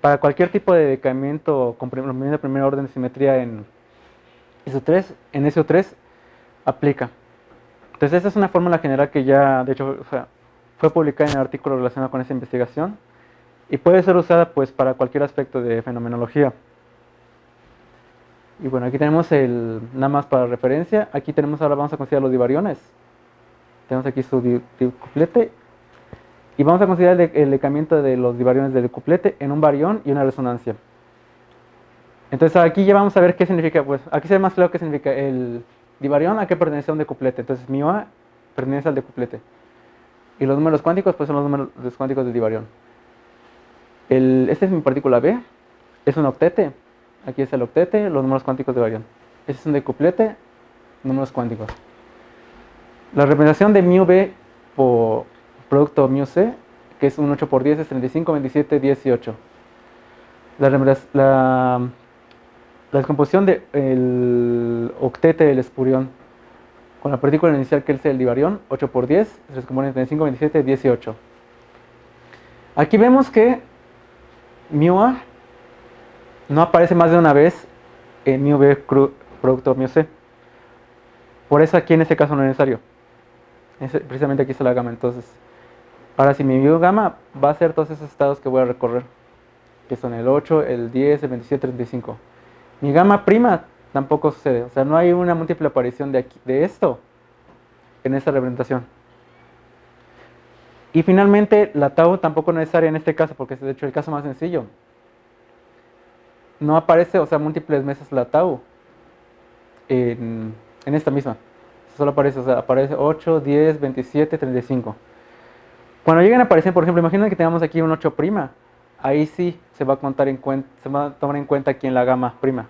[SPEAKER 2] Para cualquier tipo de decaimiento con rompimiento de primer orden de simetría en SO3 aplica. Entonces esta es una fórmula general que ya, de hecho, fue publicada en el artículo relacionado con esa investigación y puede ser usada pues para cualquier aspecto de fenomenología. Y bueno, aquí tenemos nada más para referencia, ahora vamos a considerar los divariones. Tenemos aquí su dicuplete y vamos a considerar el decaimiento de los divariones del dicuplete en un barión y una resonancia. Entonces aquí ya vamos a ver qué significa, pues aquí se ve más claro qué significa el divarión, a qué pertenece a un decuplete. Entonces mu a pertenece al decuplete. Y los números cuánticos pues son los números cuánticos del divarión. Esta es mi partícula B, es un octete. Aquí es el octete, los números cuánticos de barión. Este es un decuplete números cuánticos. La representación de mu b por producto mu c, que es un 8 por 10, es 35, 27, 18. La descomposición del octete del espurión con la partícula inicial que es el divarión, 8 por 10, se descompone en 35, 27, 18. Aquí vemos que mu a no aparece más de una vez en mu b producto mu c. Por eso aquí en este caso no es necesario. Precisamente aquí está la gama. Entonces, ahora si mi mu gamma va a ser todos esos estados que voy a recorrer, que son el 8, el 10, el 27, el 35. Mi gamma prima tampoco sucede. O sea, no hay una múltiple aparición de esto en esta representación. Y finalmente, la tau tampoco es necesaria en este caso, porque es de hecho el caso más sencillo. No aparece, o sea, múltiples veces la tau en esta misma. Solo aparece, o sea, aparece 8, 10, 27, 35. Cuando lleguen a aparecer, por ejemplo, imaginen que tengamos aquí un 8', ahí sí se va a tomar en cuenta aquí en la gamma prima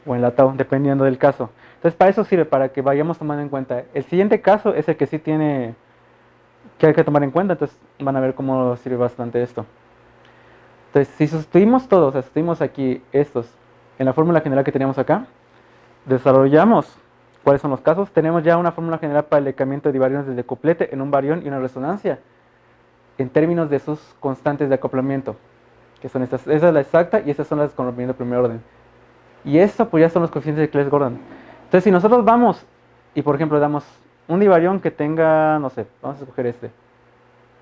[SPEAKER 2] o en la tau, dependiendo del caso. Entonces, para eso sirve, para que vayamos tomando en cuenta. El siguiente caso es el que sí tiene que hay que tomar en cuenta, entonces van a ver cómo sirve bastante esto. Entonces, si sustituimos todos, o sea, sustituimos aquí estos en la fórmula general que teníamos acá, desarrollamos cuáles son los casos. Tenemos ya una fórmula general para el decamiento de divariones del decuplete en un barión y una resonancia, en términos de sus constantes de acoplamiento, que son estas. Esa es la exacta y estas son las con rompimiento de primer orden. Y esto pues ya son los coeficientes de Clebsch-Gordon. Entonces, si nosotros vamos y por ejemplo damos un divarión que tenga, no sé, vamos a escoger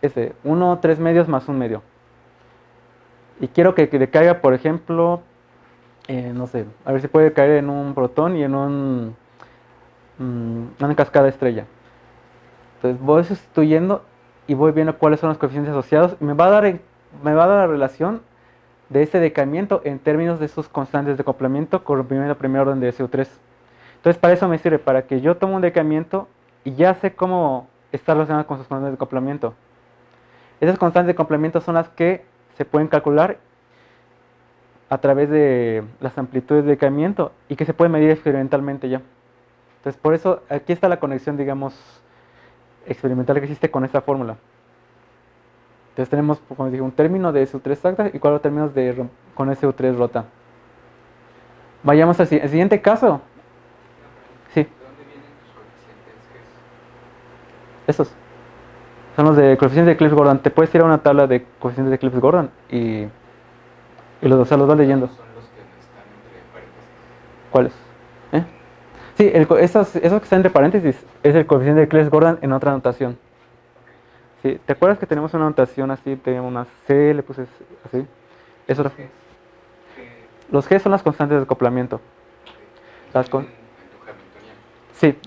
[SPEAKER 2] este 1, 3 medios más 1 medio. Y quiero que decaiga, por ejemplo, no sé, a ver si puede caer en un protón y en una cascada estrella. Entonces voy sustituyendo y voy viendo cuáles son los coeficientes asociados y me va a dar la relación de este decaimiento en términos de sus constantes de acoplamiento con rompimiento de primer orden de SU3. Entonces para eso me sirve, para que yo tome un decaimiento y ya sé cómo está relacionado con sus constantes de acoplamiento. Esas constantes de acoplamiento son las que se pueden calcular a través de las amplitudes de decaimiento y que se pueden medir experimentalmente ya. Entonces por eso aquí está la conexión, digamos, experimental que existe con esta fórmula. Entonces tenemos, como dije, un término de SU3 exacta y 4 términos con SU3 rota. Vayamos al siguiente caso. Sí.
[SPEAKER 4] ¿De dónde vienen tus coeficientes?
[SPEAKER 2] Estos son los de coeficientes de Clebsch-Gordon. Te puedes ir a una tabla de coeficientes de Clebsch-Gordon y o sea, los vas leyendo.
[SPEAKER 4] Son los que no están entre paréntesis.
[SPEAKER 2] ¿Cuáles? Sí, esos que están entre paréntesis es el coeficiente de Clebsch-Gordon en otra notación. Sí, ¿te acuerdas que tenemos una notación así? Tenemos una C, le puse así. Eso era. Los G son las constantes de acoplamiento. Sí,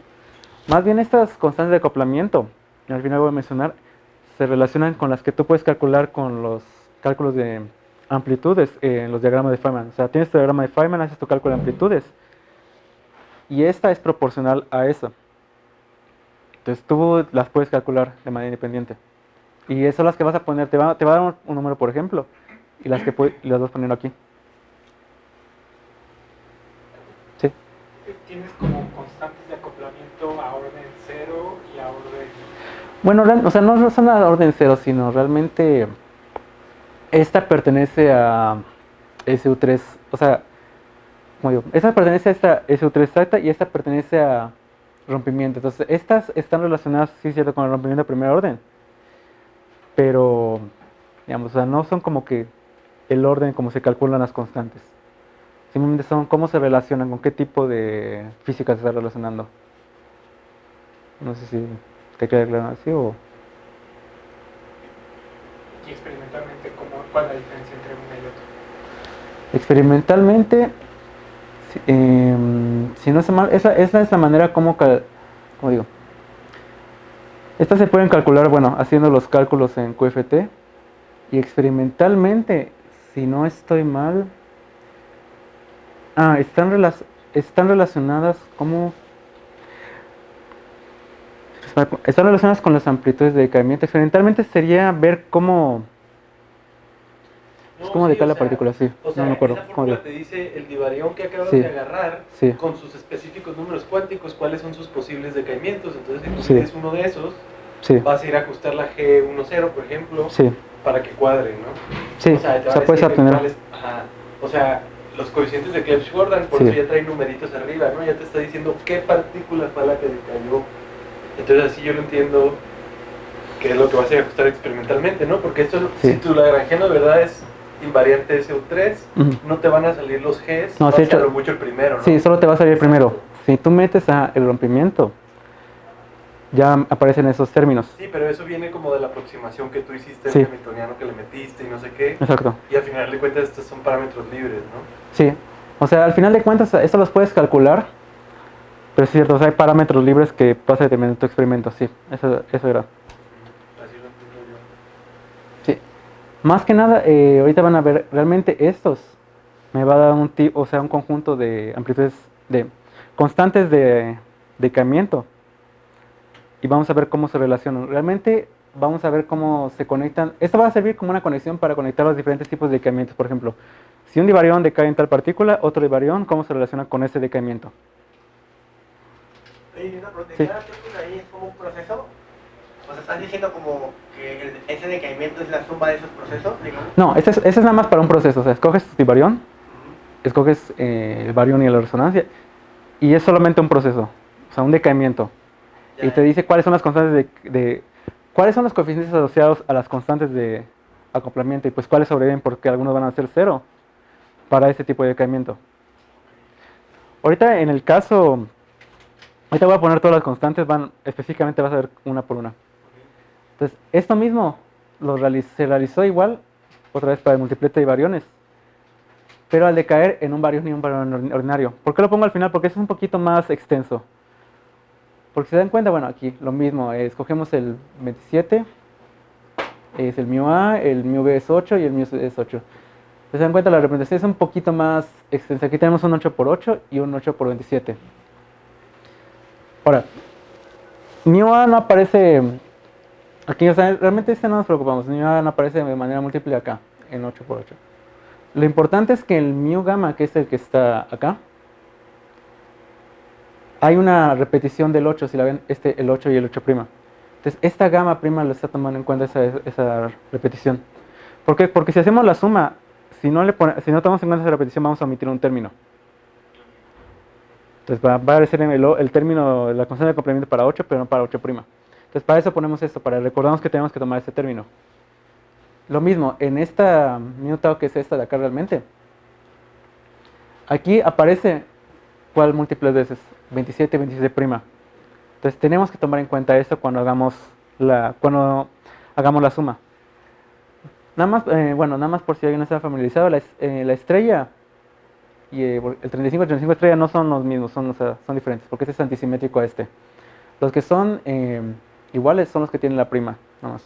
[SPEAKER 2] más bien estas constantes de acoplamiento, al final voy a mencionar, se relacionan con las que tú puedes calcular con los cálculos de amplitudes en los diagramas de Feynman. O sea, tienes tu diagrama de Feynman, haces tu cálculo de amplitudes. Y esta es proporcional a eso. Entonces tú las puedes calcular de manera independiente. Y esas son las que vas a poner, te va a dar un número, por ejemplo, y las vas poniendo aquí. Sí.
[SPEAKER 3] Tienes como constantes de acoplamiento a orden 0 y a orden...
[SPEAKER 2] Bueno, o sea, no son a orden 0, sino realmente esta pertenece a SU3, o sea, como digo, esta pertenece a esta SU3 exacta y esta pertenece a rompimiento. Entonces, estas están relacionadas, sí, cierto, con el rompimiento de primer orden, pero, digamos, o sea, no son como que el orden como se calculan las constantes. Simplemente son cómo se relacionan, con qué tipo de física se está relacionando. No sé si te queda claro así o...
[SPEAKER 3] Y experimentalmente, ¿cuál es la diferencia entre uno y otro?
[SPEAKER 2] Experimentalmente, si no es mal, esa es la manera como digo. Estas se pueden calcular, bueno, haciendo los cálculos en QFT. Y experimentalmente, si no estoy mal... están relacionadas como... Están relacionadas con las amplitudes de decaimiento. Experimentalmente sería ver cómo... Es como de cada partícula, sí.
[SPEAKER 5] O sea,
[SPEAKER 2] No me acuerdo.
[SPEAKER 5] esa
[SPEAKER 2] ¿Cómo
[SPEAKER 5] fórmula
[SPEAKER 2] digo?
[SPEAKER 5] te dice el divarión que acabas
[SPEAKER 2] Sí.
[SPEAKER 5] de agarrar
[SPEAKER 2] Sí.
[SPEAKER 5] con sus específicos números cuánticos, cuáles son sus posibles decaimientos. Entonces, si tú
[SPEAKER 2] Sí.
[SPEAKER 5] tienes uno de esos,
[SPEAKER 2] Sí.
[SPEAKER 5] vas a ir a ajustar la G10, por ejemplo,
[SPEAKER 2] Sí.
[SPEAKER 5] para que cuadre, ¿no?
[SPEAKER 2] Sí.
[SPEAKER 5] O sea, te va a
[SPEAKER 2] puedes
[SPEAKER 5] decir
[SPEAKER 2] obtener.
[SPEAKER 5] cuáles- ajá. O sea, los coeficientes de Clebsch-Gordan, por
[SPEAKER 2] Sí.
[SPEAKER 5] eso ya traen numeritos arriba, ¿no? Ya te está diciendo qué partícula fue la que decayó. Entonces, así yo lo entiendo, que es lo que vas a ir a ajustar experimentalmente, ¿no? Porque esto,
[SPEAKER 2] Sí.
[SPEAKER 5] si tu lagrangiano de verdad es invariante SU3,
[SPEAKER 2] Ujú.
[SPEAKER 5] no te van a salir los Gs,
[SPEAKER 2] No,
[SPEAKER 5] más
[SPEAKER 2] sí,
[SPEAKER 5] que a
[SPEAKER 2] hecho-
[SPEAKER 5] lo mucho el primero, ¿no?
[SPEAKER 2] Sí, solo te va a salir
[SPEAKER 5] Exacto.
[SPEAKER 2] primero. Si tú metes el rompimiento, ya aparecen esos términos.
[SPEAKER 5] Sí, pero eso viene como de la aproximación que tú hiciste al
[SPEAKER 2] Sí.
[SPEAKER 5] hamiltoniano que le metiste y no sé qué.
[SPEAKER 2] Exacto.
[SPEAKER 5] Y al final de cuentas estos son parámetros libres, ¿no?
[SPEAKER 2] Sí. O sea, al final de cuentas, esto los puedes calcular. Pero es cierto, o sea, hay parámetros libres que vas a determinar en tu experimento. Sí, eso era.
[SPEAKER 5] Así lo entiendo yo.
[SPEAKER 2] Sí. Más que nada, ahorita van a ver, realmente estos me va a dar o sea, un conjunto de amplitudes, de constantes de decaimiento. Y vamos a ver cómo se relacionan. Realmente vamos a ver cómo se conectan. Esto va a servir como una conexión para conectar los diferentes tipos de decaimientos. Por ejemplo, si un divarión decae en tal partícula, otro divarión, ¿cómo se relaciona con ese decaimiento?
[SPEAKER 1] Oye, una pregunta,
[SPEAKER 2] Sí.
[SPEAKER 1] ¿cada cálculo ahí es como un proceso? O sea, ¿estás diciendo como que ese decaimiento es la suma de esos procesos, digamos?
[SPEAKER 2] No, ese es nada más para un proceso. O sea, escoges tu divarión, escoges el barión y la resonancia, y es solamente un proceso, o sea, un decaimiento.
[SPEAKER 1] Ya,
[SPEAKER 2] Y te dice cuáles son las constantes cuáles son los coeficientes asociados a las constantes de acoplamiento, y pues cuáles sobreviven porque algunos van a ser cero para ese tipo de decaimiento. Ahorita en el caso, ahorita voy a poner todas las constantes, específicamente vas a ver una por una. Entonces, esto mismo se realizó igual, otra vez para el multiplete de variones, pero al decaer en un barión y un barión ordinario. ¿Por qué lo pongo al final? Porque es un poquito más extenso. Porque si se dan cuenta, bueno, aquí lo mismo, escogemos el 27, es el mu A, el mu B es 8 y el mu C es 8. Si se dan cuenta, la representación es un poquito más extensa. Aquí tenemos un 8 por 8 y un 8 por 27. Ahora, mu A no aparece aquí, o sea, realmente no nos preocupamos. Mu A no aparece de manera múltiple acá, en 8 por 8. Lo importante es que el mu gamma, que es el que está acá, hay una repetición del 8, si la ven, el 8 y el 8'. Entonces, esta gamma prima lo está tomando en cuenta esa repetición. ¿Por qué? Porque si hacemos la suma, si no tomamos en cuenta esa repetición, vamos a omitir un término. Entonces, va a aparecer el término, la constante de complemento para 8, pero no para 8'. Entonces, para eso ponemos esto, para recordarnos que tenemos que tomar este término. Lo mismo, en esta mu tau, que es esta de acá realmente, aquí aparece ¿cuál múltiples veces? 27, 27'. Entonces tenemos que tomar en cuenta esto cuando hagamos la suma. Nada más, nada más por si alguien no está familiarizado, la estrella y el 35 y 35 estrella no son los mismos, o sea, son diferentes, porque este es antisimétrico a este. Los que son iguales son los que tienen la prima, nada más.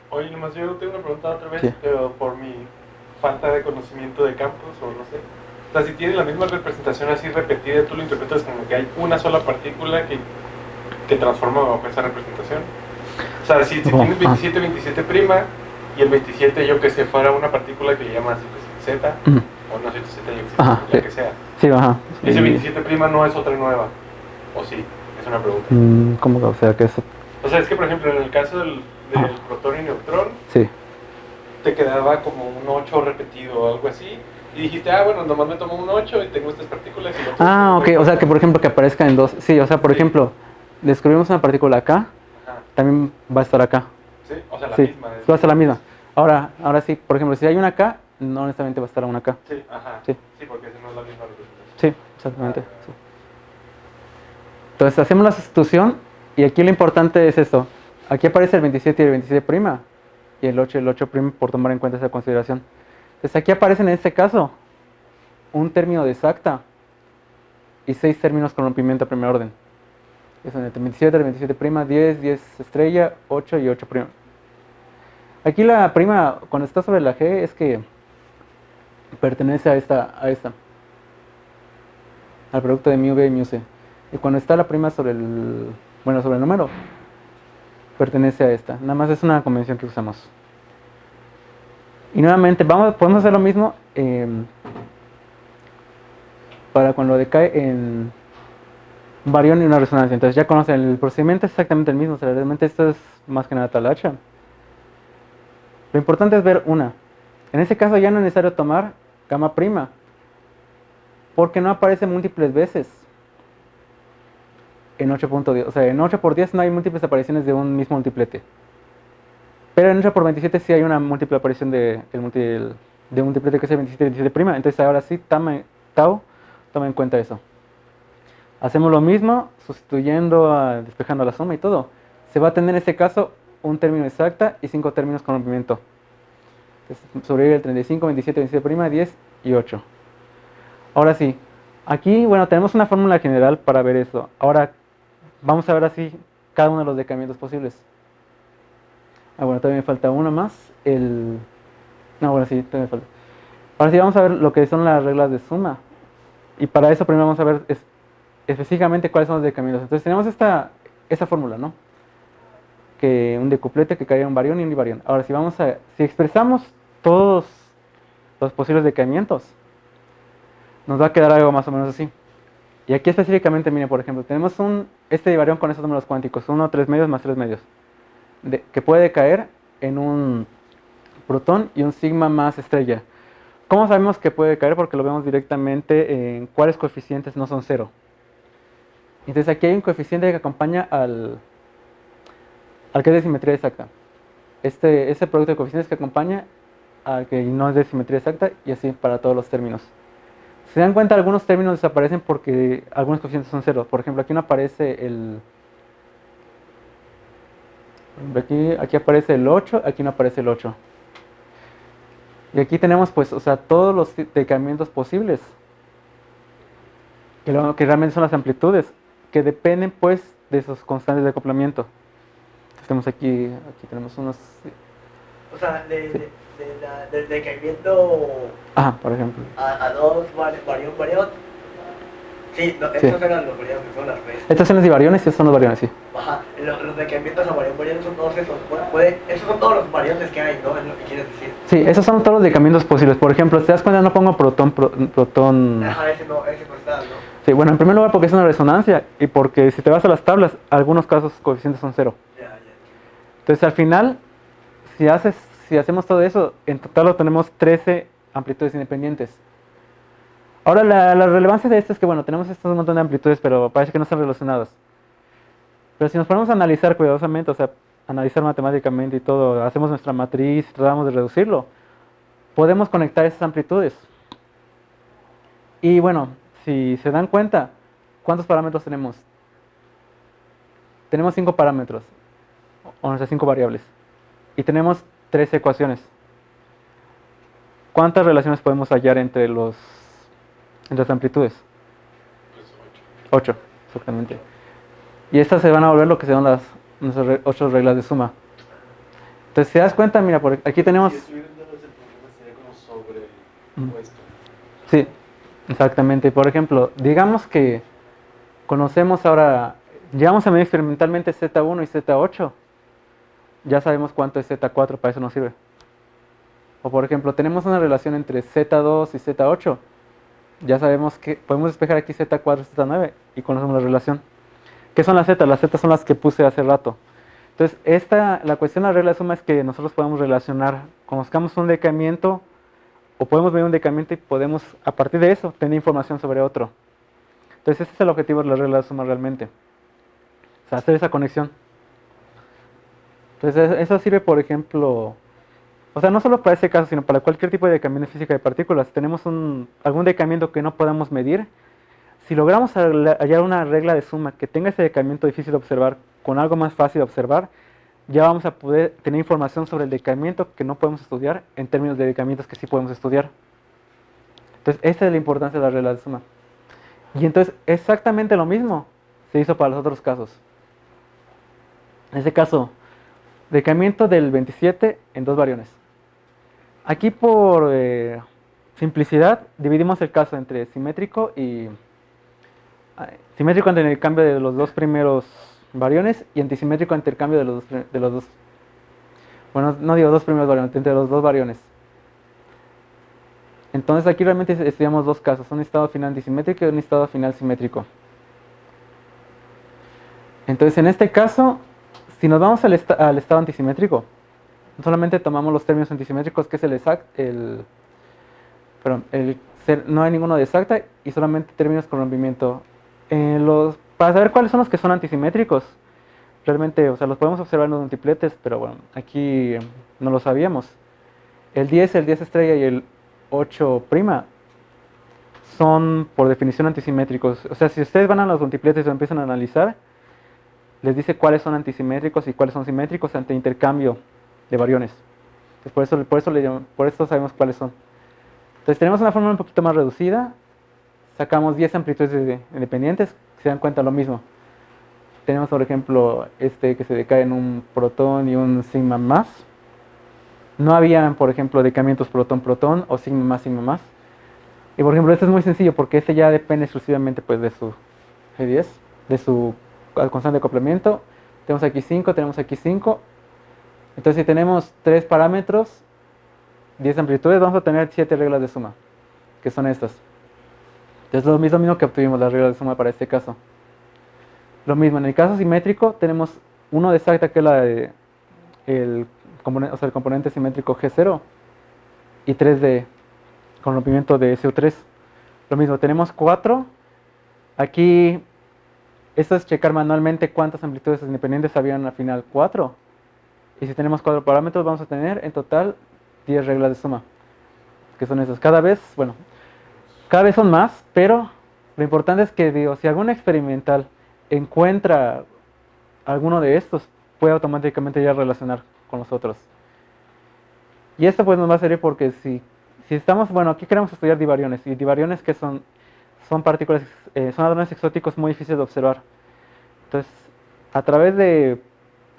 [SPEAKER 5] Oye, nomás yo tengo una pregunta otra vez,
[SPEAKER 2] Sí.
[SPEAKER 5] pero por mi falta de conocimiento de campos o no sé. O sea, si tiene la misma representación así repetida, tú lo interpretas como que hay una sola partícula que transforma bajo esa representación. O sea, si tienes 27, 27 prima y el 27 yo que sé fuera una partícula que le llamas Z,
[SPEAKER 2] Ujú.
[SPEAKER 5] o no sé, Z, yo que sé,
[SPEAKER 2] Ajá,
[SPEAKER 5] la
[SPEAKER 2] sí.
[SPEAKER 5] que sea.
[SPEAKER 2] Sí, ajá.
[SPEAKER 5] Ese 27 prima no es otra nueva, ¿o sí? Es una pregunta.
[SPEAKER 2] ¿Cómo? O sea, que eso...
[SPEAKER 5] O sea, es que por ejemplo en el caso del
[SPEAKER 2] Ah.
[SPEAKER 5] protón y neutrón,
[SPEAKER 2] Sí.
[SPEAKER 5] te quedaba como un 8 repetido o algo así. Y dijiste, bueno, nomás me tomo un 8 y tengo estas partículas. Y lo otro
[SPEAKER 2] Ok, o sea que por ejemplo que aparezca en dos. Sí, o sea, por
[SPEAKER 5] Sí.
[SPEAKER 2] ejemplo, descubrimos una partícula acá,
[SPEAKER 5] Ajá.
[SPEAKER 2] también va a estar acá.
[SPEAKER 5] Sí, o sea, la
[SPEAKER 2] Sí,
[SPEAKER 5] misma.
[SPEAKER 2] va a ser la misma. Ahora sí, por ejemplo, si hay una acá, no necesariamente va a estar una acá.
[SPEAKER 5] Sí, ajá.
[SPEAKER 2] Sí.
[SPEAKER 5] Sí, porque esa no es la misma representación.
[SPEAKER 2] Sí, exactamente. Sí. Entonces hacemos la sustitución y aquí lo importante es esto. Aquí aparece el 27 y el 27' y el 8 y el 8' por tomar en cuenta esa consideración. Entonces aquí aparecen en este caso un término de exacta y 6 términos con rompimiento a primer orden. Que son el 27, el 27', 10, 10 estrella, 8 y 8'. Aquí la prima, cuando está sobre la G, es que pertenece a esta, al producto de mu B y mu C. Y cuando está la prima sobre el número, pertenece a esta. Nada más es una convención que usamos. Y nuevamente, podemos hacer lo mismo para cuando decae en un barión y una resonancia. Entonces ya conocen, el procedimiento es exactamente el mismo. O sea, realmente esto es más que nada talacha. Lo importante es ver una. En ese caso ya no es necesario tomar gamma prima, porque no aparece múltiples veces en 8.10. O sea, en 8×10 no hay múltiples apariciones de un mismo multiplete. Pero en 8×27 sí hay una múltiple aparición de un multiplete que es el 27 Entonces ahora sí, toma en cuenta eso. Hacemos lo mismo, sustituyendo, despejando la suma y todo. Se va a tener en este caso un término exacta y 5 términos con rompimiento. Entonces, sobrevive el 35, 27, 27', 10 y 8. Ahora sí, aquí, bueno, tenemos una fórmula general para ver eso. Ahora, vamos a ver así cada uno de los decaimientos posibles. Bueno, todavía me falta uno más. No, bueno, sí, todavía me falta. Ahora sí, vamos a ver lo que son las reglas de suma. Y para eso primero vamos a ver específicamente cuáles son los decaimientos. Entonces tenemos esta fórmula, ¿no? Que un decuplete que cae un barión y un divarión. Ahora, si expresamos todos los posibles decaimientos, nos va a quedar algo más o menos así. Y aquí específicamente, miren, por ejemplo, tenemos este divarión con esos números cuánticos, 1, 3 medios más 3 medios, que puede caer en un protón y un sigma más estrella. ¿Cómo sabemos que puede caer? Porque lo vemos directamente en cuáles coeficientes no son 0. Entonces aquí hay un coeficiente que acompaña al que es de simetría exacta. Ese producto de coeficientes que acompaña al que no es de simetría exacta, y así para todos los términos. Se dan cuenta, algunos términos desaparecen porque algunos coeficientes son 0. Por ejemplo, aquí no aparece aquí aparece el 8, aquí no aparece el 8. Y aquí tenemos, pues, o sea, todos los decaimientos posibles, que realmente son las amplitudes, que dependen, pues, de esos constantes de acoplamiento. Entonces, tenemos aquí tenemos unos...
[SPEAKER 1] O sea, del decaimiento
[SPEAKER 2] por ejemplo.
[SPEAKER 1] a dos barión. Sí, no, estos eran los bariones, son las redes.
[SPEAKER 2] Estos son los divariones y estos son los bariones, sí.
[SPEAKER 1] Ajá, los decaimientos a barión son todos esos. Esos son todos los variones que hay, ¿no? Es lo que quieres decir.
[SPEAKER 2] Sí, esos son todos los decaimientos posibles. Por ejemplo, si te das cuenta, no pongo protón.
[SPEAKER 1] Ajá, ese no está, ¿no?
[SPEAKER 2] Sí, bueno, en primer lugar porque es una resonancia y porque si te vas a las tablas, algunos casos coeficientes son 0.
[SPEAKER 1] Ya.
[SPEAKER 2] Entonces al final, si hacemos todo eso, en total lo tenemos 13 amplitudes independientes. Ahora la relevancia de esto es que, bueno, tenemos un montón de amplitudes, pero parece que no están relacionadas. Pero si nos ponemos a analizar cuidadosamente, o sea, analizar matemáticamente y todo, hacemos nuestra matriz, tratamos de reducirlo, podemos conectar esas amplitudes. Y bueno, si se dan cuenta, ¿cuántos parámetros tenemos? Tenemos 5 parámetros, o nuestras 5 variables, y tenemos 3 ecuaciones. ¿Cuántas relaciones podemos hallar entre las amplitudes?
[SPEAKER 5] Pues
[SPEAKER 2] 8, exactamente. Y estas se van a volver lo que son nuestras 8 reglas de suma. Entonces, si te das cuenta, mira, aquí tenemos...
[SPEAKER 5] Si estuvieran dados el problema sería como sobrepuesto.
[SPEAKER 2] Sí, exactamente. Por ejemplo, digamos que conocemos ahora, llevamos a medir experimentalmente Z1 y Z8. Ya sabemos cuánto es Z4, para eso nos sirve. O por ejemplo, tenemos una relación entre Z2 y Z8. Ya sabemos que podemos despejar aquí Z4 y Z9 y conocemos la relación. ¿Qué son las Z? Las Z son las que puse hace rato. Entonces, la cuestión de la regla de suma es que nosotros podemos relacionar, conozcamos un decaimiento, o podemos ver un decaimiento y podemos, a partir de eso, tener información sobre otro. Entonces, ese es el objetivo de la regla de suma realmente. O sea, hacer esa conexión. Entonces, eso sirve, por ejemplo, o sea, no solo para ese caso, sino para cualquier tipo de decaimiento en física de partículas. Tenemos algún decaimiento que no podamos medir. Si logramos hallar una regla de suma que tenga ese decaimiento difícil de observar con algo más fácil de observar, ya vamos a poder tener información sobre el decaimiento que no podemos estudiar en términos de decaimientos que sí podemos estudiar. Entonces, esa es la importancia de la regla de suma. Y entonces, exactamente lo mismo se hizo para los otros casos. En este caso, decaimiento del 27 en 2 variones. Aquí, por simplicidad, dividimos el caso entre simétrico y... simétrico ante el cambio de los 2 primeros variones y antisimétrico ante el cambio de los dos, bueno, no digo 2 primeros variones, entre los 2 variones. Entonces aquí realmente estudiamos dos casos, un estado final antisimétrico y un estado final simétrico. Entonces en este caso, si nos vamos al estado antisimétrico, solamente tomamos los términos antisimétricos, que es no hay ninguno de exacta y solamente términos con rompimiento. Para saber cuáles son los que son antisimétricos, realmente, o sea, los podemos observar en los multipletes, pero bueno, aquí no lo sabíamos. El 10 estrella y el 8' son por definición antisimétricos. O sea, si ustedes van a los multipletes y lo empiezan a analizar, les dice cuáles son antisimétricos y cuáles son simétricos ante intercambio de bariones. Entonces, por eso sabemos cuáles son. Entonces tenemos una fórmula un poquito más reducida, sacamos 10 amplitudes independientes, se dan cuenta lo mismo. Tenemos, por ejemplo, que se decae en un protón y un sigma más. No habían, por ejemplo, decamientos protón-protón o sigma más. Y por ejemplo, este es muy sencillo porque este ya depende exclusivamente pues, de su G10, de su constante de acoplamiento. Tenemos aquí 5, tenemos aquí 5. Entonces si tenemos 3 parámetros, 10 amplitudes, vamos a tener 7 reglas de suma, que son estas. Entonces lo mismo que obtuvimos las reglas de suma para este caso. Lo mismo, en el caso simétrico tenemos uno de exacta que es el componente simétrico G0 y 3 con rompimiento de SU3. Lo mismo, tenemos 4. Aquí, esto es checar manualmente cuántas amplitudes independientes habían al final, 4. Y si tenemos 4 parámetros, vamos a tener en total 10 reglas de suma, que son esas. Cada vez son más, pero lo importante es que, si algún experimental encuentra alguno de estos, puede automáticamente ya relacionar con los otros. Y esto pues nos va a servir porque si estamos, aquí queremos estudiar divariones, y divariones que son partículas, son hadrones exóticos muy difíciles de observar. Entonces,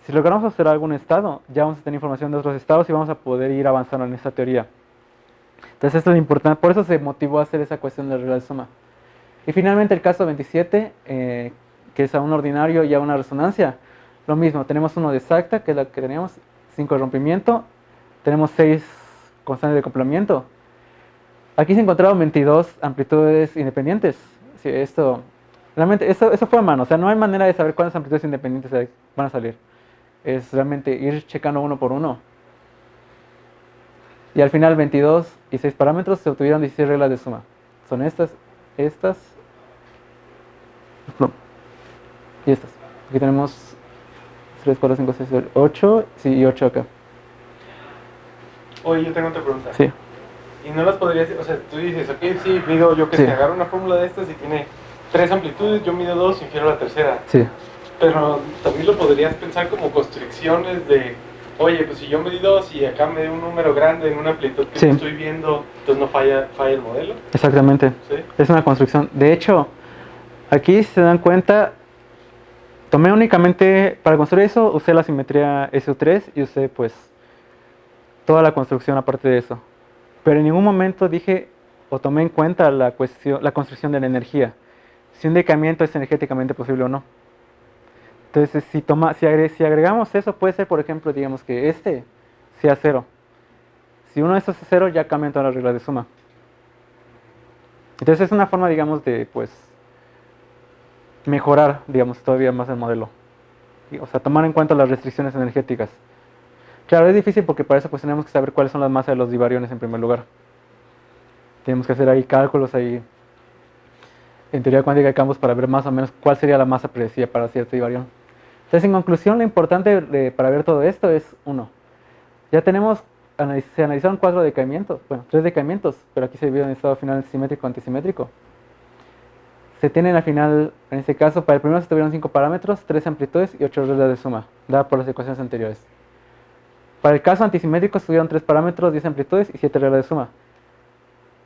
[SPEAKER 2] si logramos observar algún estado, ya vamos a tener información de otros estados y vamos a poder ir avanzando en esta teoría. Entonces esto es importante, por eso se motivó a hacer esa cuestión de la regla de suma. Y finalmente el caso 27, que es a un ordinario y a una resonancia. Lo mismo, tenemos uno de exacta, que es la que teníamos, 5 de rompimiento, tenemos 6 constantes de acoplamiento. Aquí se encontraron 22 amplitudes independientes. Sí, realmente, eso fue a mano, o sea, no hay manera de saber cuántas amplitudes independientes van a salir. Es realmente ir checando uno por uno. Y al final 22 y 6 parámetros se obtuvieron 16 reglas de suma. Son estas y estas. Aquí tenemos 3, 4, 5, 6, 8, sí, y 8 acá.
[SPEAKER 5] Oye, yo tengo otra pregunta.
[SPEAKER 2] Sí.
[SPEAKER 5] Y no las podrías, o sea, tú dices, ok, sí, mido, yo que
[SPEAKER 2] Sí.
[SPEAKER 5] sé, agarro una fórmula de estas y tiene 3 amplitudes, yo mido 2 y infiero la tercera.
[SPEAKER 2] Sí.
[SPEAKER 5] Pero también lo podrías pensar como constricciones de, oye, pues si yo medí 2 y acá me dio un número grande en una amplitud que
[SPEAKER 2] Sí.
[SPEAKER 5] no estoy viendo, entonces no falla el modelo.
[SPEAKER 2] Exactamente.
[SPEAKER 5] ¿Sí?
[SPEAKER 2] Es una construcción. De hecho, aquí se dan cuenta, tomé únicamente, para construir eso, usé la simetría SU3 y usé pues toda la construcción aparte de eso. Pero en ningún momento dije o tomé en cuenta la construcción de la energía. Si un decamiento es energéticamente posible o no. Entonces, si agregamos eso, puede ser, por ejemplo, digamos que sea 0. Si uno de estos es 0, ya cambian todas las reglas de suma. Entonces, es una forma, digamos, de, pues, mejorar, digamos, todavía más el modelo. O sea, tomar en cuenta las restricciones energéticas. Claro, es difícil porque para eso, pues, tenemos que saber cuáles son las masas de los divariones en primer lugar. Tenemos que hacer ahí cálculos ahí en teoría cuántica de campos para ver más o menos cuál sería la masa predecida para cierto divarión. Entonces, en conclusión, lo importante para ver todo esto es, 1, ya se analizaron 4 decaimientos, 3 decaimientos, pero aquí se divide en estado final simétrico antisimétrico. Se tienen al final, en este caso, para el primero se tuvieron 5 parámetros, 3 amplitudes y 8 reglas de suma, dada por las ecuaciones anteriores. Para el caso antisimétrico tuvieron 3 parámetros, 10 amplitudes y 7 reglas de suma.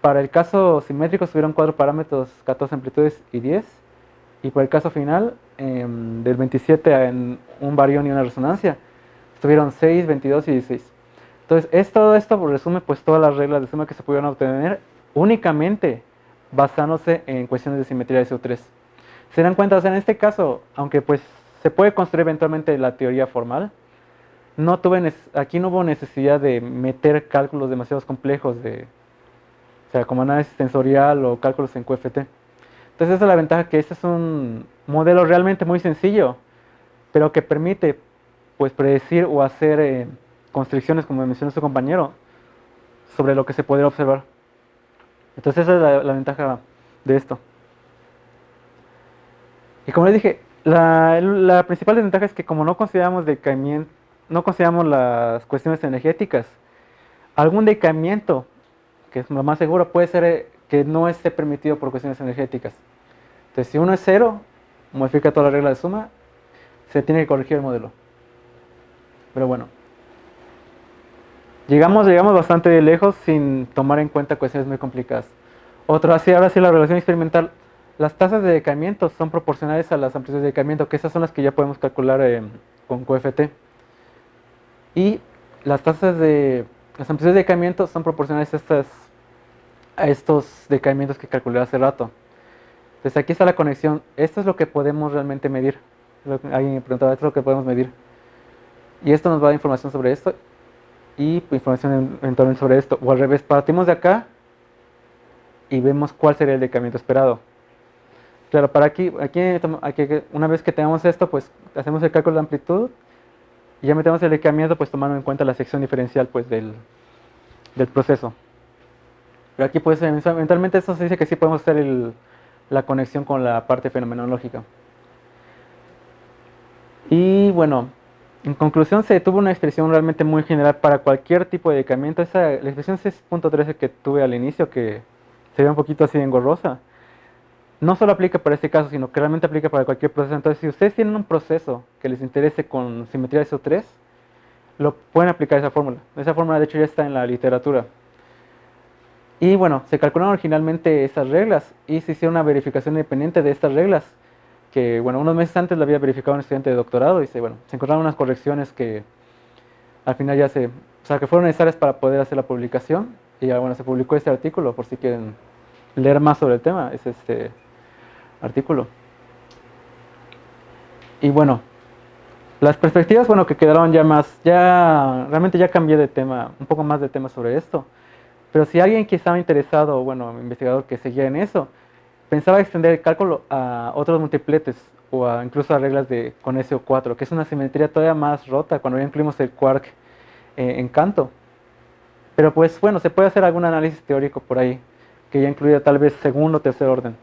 [SPEAKER 2] Para el caso simétrico tuvieron 4 parámetros, 14 amplitudes y 10. Y por el caso final, del 27 en un barión y una resonancia, tuvieron 6, 22 y 16. Entonces, todo esto resume pues todas las reglas de suma que se pudieron obtener únicamente basándose en cuestiones de simetría de SU3. Se dan cuenta, o sea, en este caso, aunque pues se puede construir eventualmente la teoría formal, aquí no hubo necesidad de meter cálculos demasiado complejos O sea, como análisis sensorial o cálculos en QFT. Entonces esa es la ventaja, que este es un modelo realmente muy sencillo, pero que permite pues predecir o hacer constricciones, como mencionó su compañero, sobre lo que se podría observar. Entonces esa es la ventaja de esto. Y como les dije, la principal desventaja es que como no consideramos decaimiento, no consideramos las cuestiones energéticas, algún decaimiento, que es lo más seguro, puede ser que no esté permitido por cuestiones energéticas. Entonces, si uno es cero, modifica toda la regla de suma, se tiene que corregir el modelo. Pero bueno, llegamos bastante lejos sin tomar en cuenta cuestiones muy complicadas. Ahora sí, la relación experimental. Las tasas de decaimiento son proporcionales a las amplitudes de decaimiento, que esas son las que ya podemos calcular con QFT. Y las amplitudes de decaimiento son proporcionales a estos decaimientos que calculé hace rato. Entonces aquí está la conexión. Esto es lo que podemos realmente medir. Alguien me preguntaba, esto es lo que podemos medir. Y esto nos va a dar información sobre esto y información eventualmente sobre esto. O al revés, partimos de acá y vemos cuál sería el decaimiento esperado. Claro, para aquí, una vez que tengamos esto, pues hacemos el cálculo de amplitud y ya metemos el decaimiento, pues tomando en cuenta la sección diferencial pues del proceso. Pero aquí pues eventualmente esto se dice que sí podemos hacer la conexión con la parte fenomenológica. Y bueno, en conclusión se tuvo una expresión realmente muy general para cualquier tipo de decaimiento. La expresión 6.13 que tuve al inicio, que se ve un poquito así engorrosa, no solo aplica para este caso, sino que realmente aplica para cualquier proceso. Entonces, si ustedes tienen un proceso que les interese con simetría SO3, lo pueden aplicar esa fórmula. Esa fórmula, de hecho, ya está en la literatura. Y bueno, se calcularon originalmente esas reglas y se hicieron una verificación independiente de estas reglas, que bueno, unos meses antes la había verificado un estudiante de doctorado y se encontraron unas correcciones que al final que fueron necesarias para poder hacer la publicación. Y ya bueno, se publicó este artículo, por si quieren leer más sobre el tema, es este artículo. Y bueno, las perspectivas, bueno, que quedaron realmente ya cambié de tema, un poco más de tema sobre esto. Pero si alguien que estaba interesado, bueno, investigador que seguía en eso, pensaba extender el cálculo a otros multipletes o incluso a reglas con SO4, que es una simetría todavía más rota cuando ya incluimos el quark en Canto. Pero pues bueno, se puede hacer algún análisis teórico por ahí, que ya incluya tal vez segundo o tercer orden.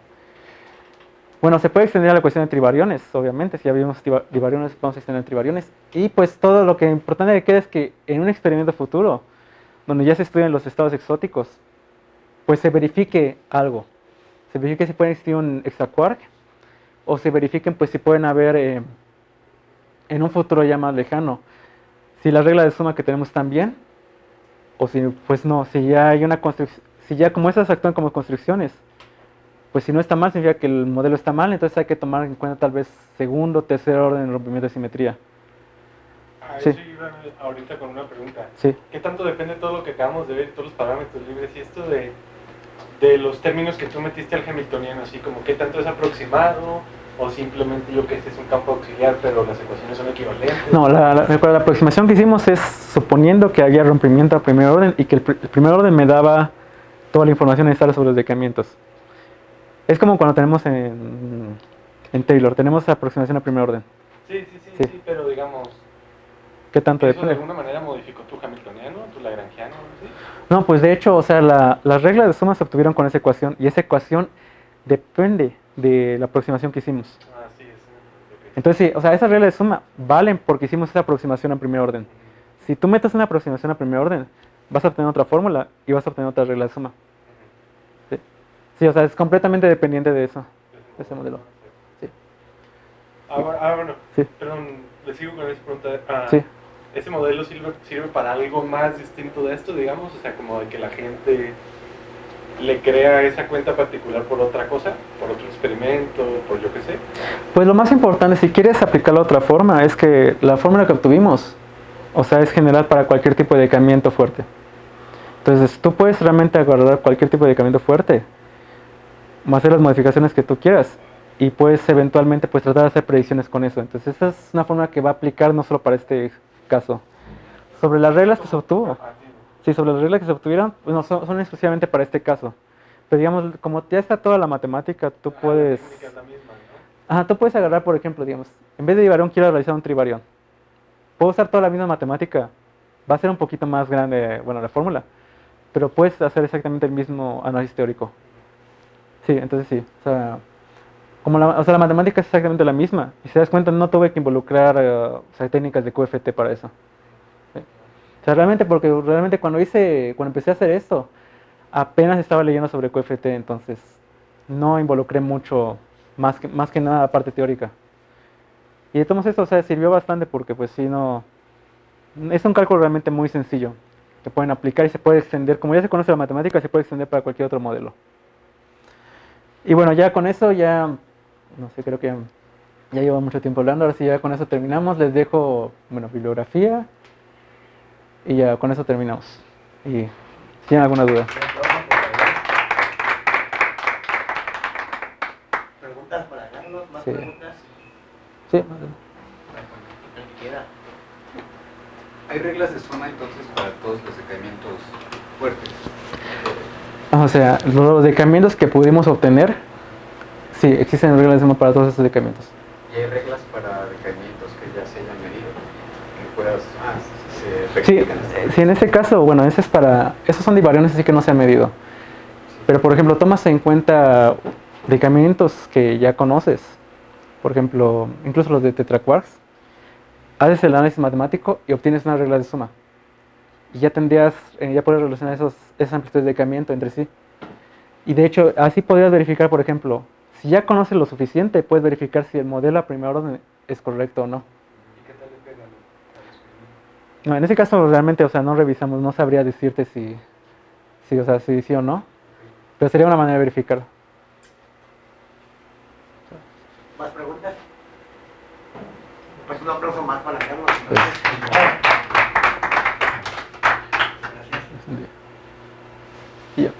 [SPEAKER 2] Bueno, se puede extender a la cuestión de tribariones, obviamente, si ya vimos tribariones, podemos extender tribariones. Y pues todo lo que importante que queda es que en un experimento futuro, donde ya se estudian los estados exóticos, pues se verifique algo. Se verifique si puede existir un exaquark, o se verifiquen pues si pueden haber en un futuro ya más lejano, si las reglas de suma que tenemos están bien, o si pues no, si ya hay una construcción, si ya como esas actúan como construcciones, pues si no está mal, significa que el modelo está mal, entonces hay que tomar en cuenta tal vez segundo o tercer orden de rompimiento de simetría.
[SPEAKER 5] Eso iba ahorita con una pregunta.
[SPEAKER 2] Sí.
[SPEAKER 5] ¿Qué tanto depende todo lo que acabamos de ver, todos los parámetros libres y esto de los términos que tú metiste al hamiltoniano, así como qué tanto es aproximado o simplemente yo que este es un campo auxiliar pero las ecuaciones son equivalentes? No,
[SPEAKER 2] la aproximación que hicimos es suponiendo que había rompimiento a primer orden y que el primer orden me daba toda la información necesaria sobre los decaimientos. Es como cuando tenemos en Taylor, tenemos aproximación a primer orden.
[SPEAKER 5] Sí, pero digamos,
[SPEAKER 2] ¿qué tanto
[SPEAKER 5] ¿eso
[SPEAKER 2] depende?
[SPEAKER 5] de alguna manera modificó tu hamiltoniano, tu lagrangiano? ¿Sí?
[SPEAKER 2] No, pues de hecho, o sea, las reglas de suma se obtuvieron con esa ecuación y esa ecuación depende de la aproximación que hicimos.
[SPEAKER 5] Ah, sí, okay.
[SPEAKER 2] Entonces, sí, o sea, esas reglas de suma valen porque hicimos esa aproximación a primer orden. Si tú metes una aproximación a primer orden, vas a obtener otra fórmula y vas a obtener otra regla de suma. Sí, o sea, es completamente dependiente de eso, de ese modelo. Sí.
[SPEAKER 5] Bueno,
[SPEAKER 2] sí.
[SPEAKER 5] Perdón, le sigo con esa pregunta.
[SPEAKER 2] Sí.
[SPEAKER 5] ¿Ese modelo sirve para algo más distinto de esto, digamos? O sea, como de que la gente le crea esa cuenta particular por otra cosa, por otro experimento, por yo qué sé.
[SPEAKER 2] Pues lo más importante, si quieres aplicarlo de otra forma, es que la fórmula que obtuvimos, o sea, es general para cualquier tipo de decaimiento fuerte. Entonces, tú puedes realmente agarrar cualquier tipo de decaimiento fuerte, hacer las modificaciones que tú quieras y puedes eventualmente pues tratar de hacer predicciones con eso. Entonces esta es una fórmula que va a aplicar no solo para este caso. Sobre las reglas que se obtuvo, sí, sobre las reglas que se obtuvieron, pues no, son exclusivamente para este caso. pero digamos, como ya está toda la matemática, tú puedes...
[SPEAKER 5] La técnica es la misma, ¿no?
[SPEAKER 2] Ajá, tú puedes agarrar, por ejemplo, digamos, en vez de divarión quiero realizar un trivarión. Puedo usar toda la misma matemática. Va a ser un poquito más grande, bueno, la fórmula, pero puedes hacer exactamente el mismo análisis teórico. Sí, entonces sí. O sea, o sea, la matemática es exactamente la misma. Y si te das cuenta, no tuve que involucrar o sea, técnicas de QFT para eso. Sí. O sea, realmente, porque realmente cuando empecé a hacer esto, apenas estaba leyendo sobre QFT, entonces no involucré mucho, más que nada la parte teórica. Y de todos esto, o sea, sirvió bastante porque pues sí, no... Es un cálculo realmente muy sencillo que pueden aplicar y se puede extender, como ya se conoce la matemática, se puede extender para cualquier otro modelo. Y bueno, ya con eso ya, no sé, creo que ya llevo mucho tiempo hablando, ahora sí ya con eso terminamos, les dejo, bueno, bibliografía y ya con eso terminamos. Y si tienen alguna duda.
[SPEAKER 1] Preguntas para Carlos, más
[SPEAKER 2] Sí.
[SPEAKER 1] preguntas,
[SPEAKER 2] Sí,
[SPEAKER 1] el que quiera.
[SPEAKER 4] Hay reglas de suma entonces para todos los decaimientos fuertes.
[SPEAKER 2] o sea, los decaimientos que pudimos obtener, sí, existen reglas de suma para todos estos decaimientos.
[SPEAKER 4] Y hay reglas para decaimientos que ya se hayan medido, que puedas, se
[SPEAKER 2] Sí,
[SPEAKER 4] rectifican hasta
[SPEAKER 2] sí, en ese caso, bueno, esos son divariones así que no se ha medido. Pero por ejemplo, tomas en cuenta decaimientos que ya conoces. Por ejemplo, incluso los de tetraquarks. Haces el análisis matemático y obtienes una regla de suma. Y ya ya puedes relacionar esas amplitudes de decaimiento entre sí. Y de hecho, así podrías verificar, por ejemplo, si ya conoces lo suficiente, puedes verificar si el modelo a primera orden es correcto o no.
[SPEAKER 4] ¿Y qué tal le pegan al experimento?
[SPEAKER 2] No, en ese caso realmente, o sea, no revisamos, no sabría decirte o sea, si sí o no. Pero sería una manera de verificar.
[SPEAKER 1] ¿Más preguntas? Pues un aplauso más para Carlos.
[SPEAKER 2] Pues,
[SPEAKER 1] Gracias.
[SPEAKER 2] y ya.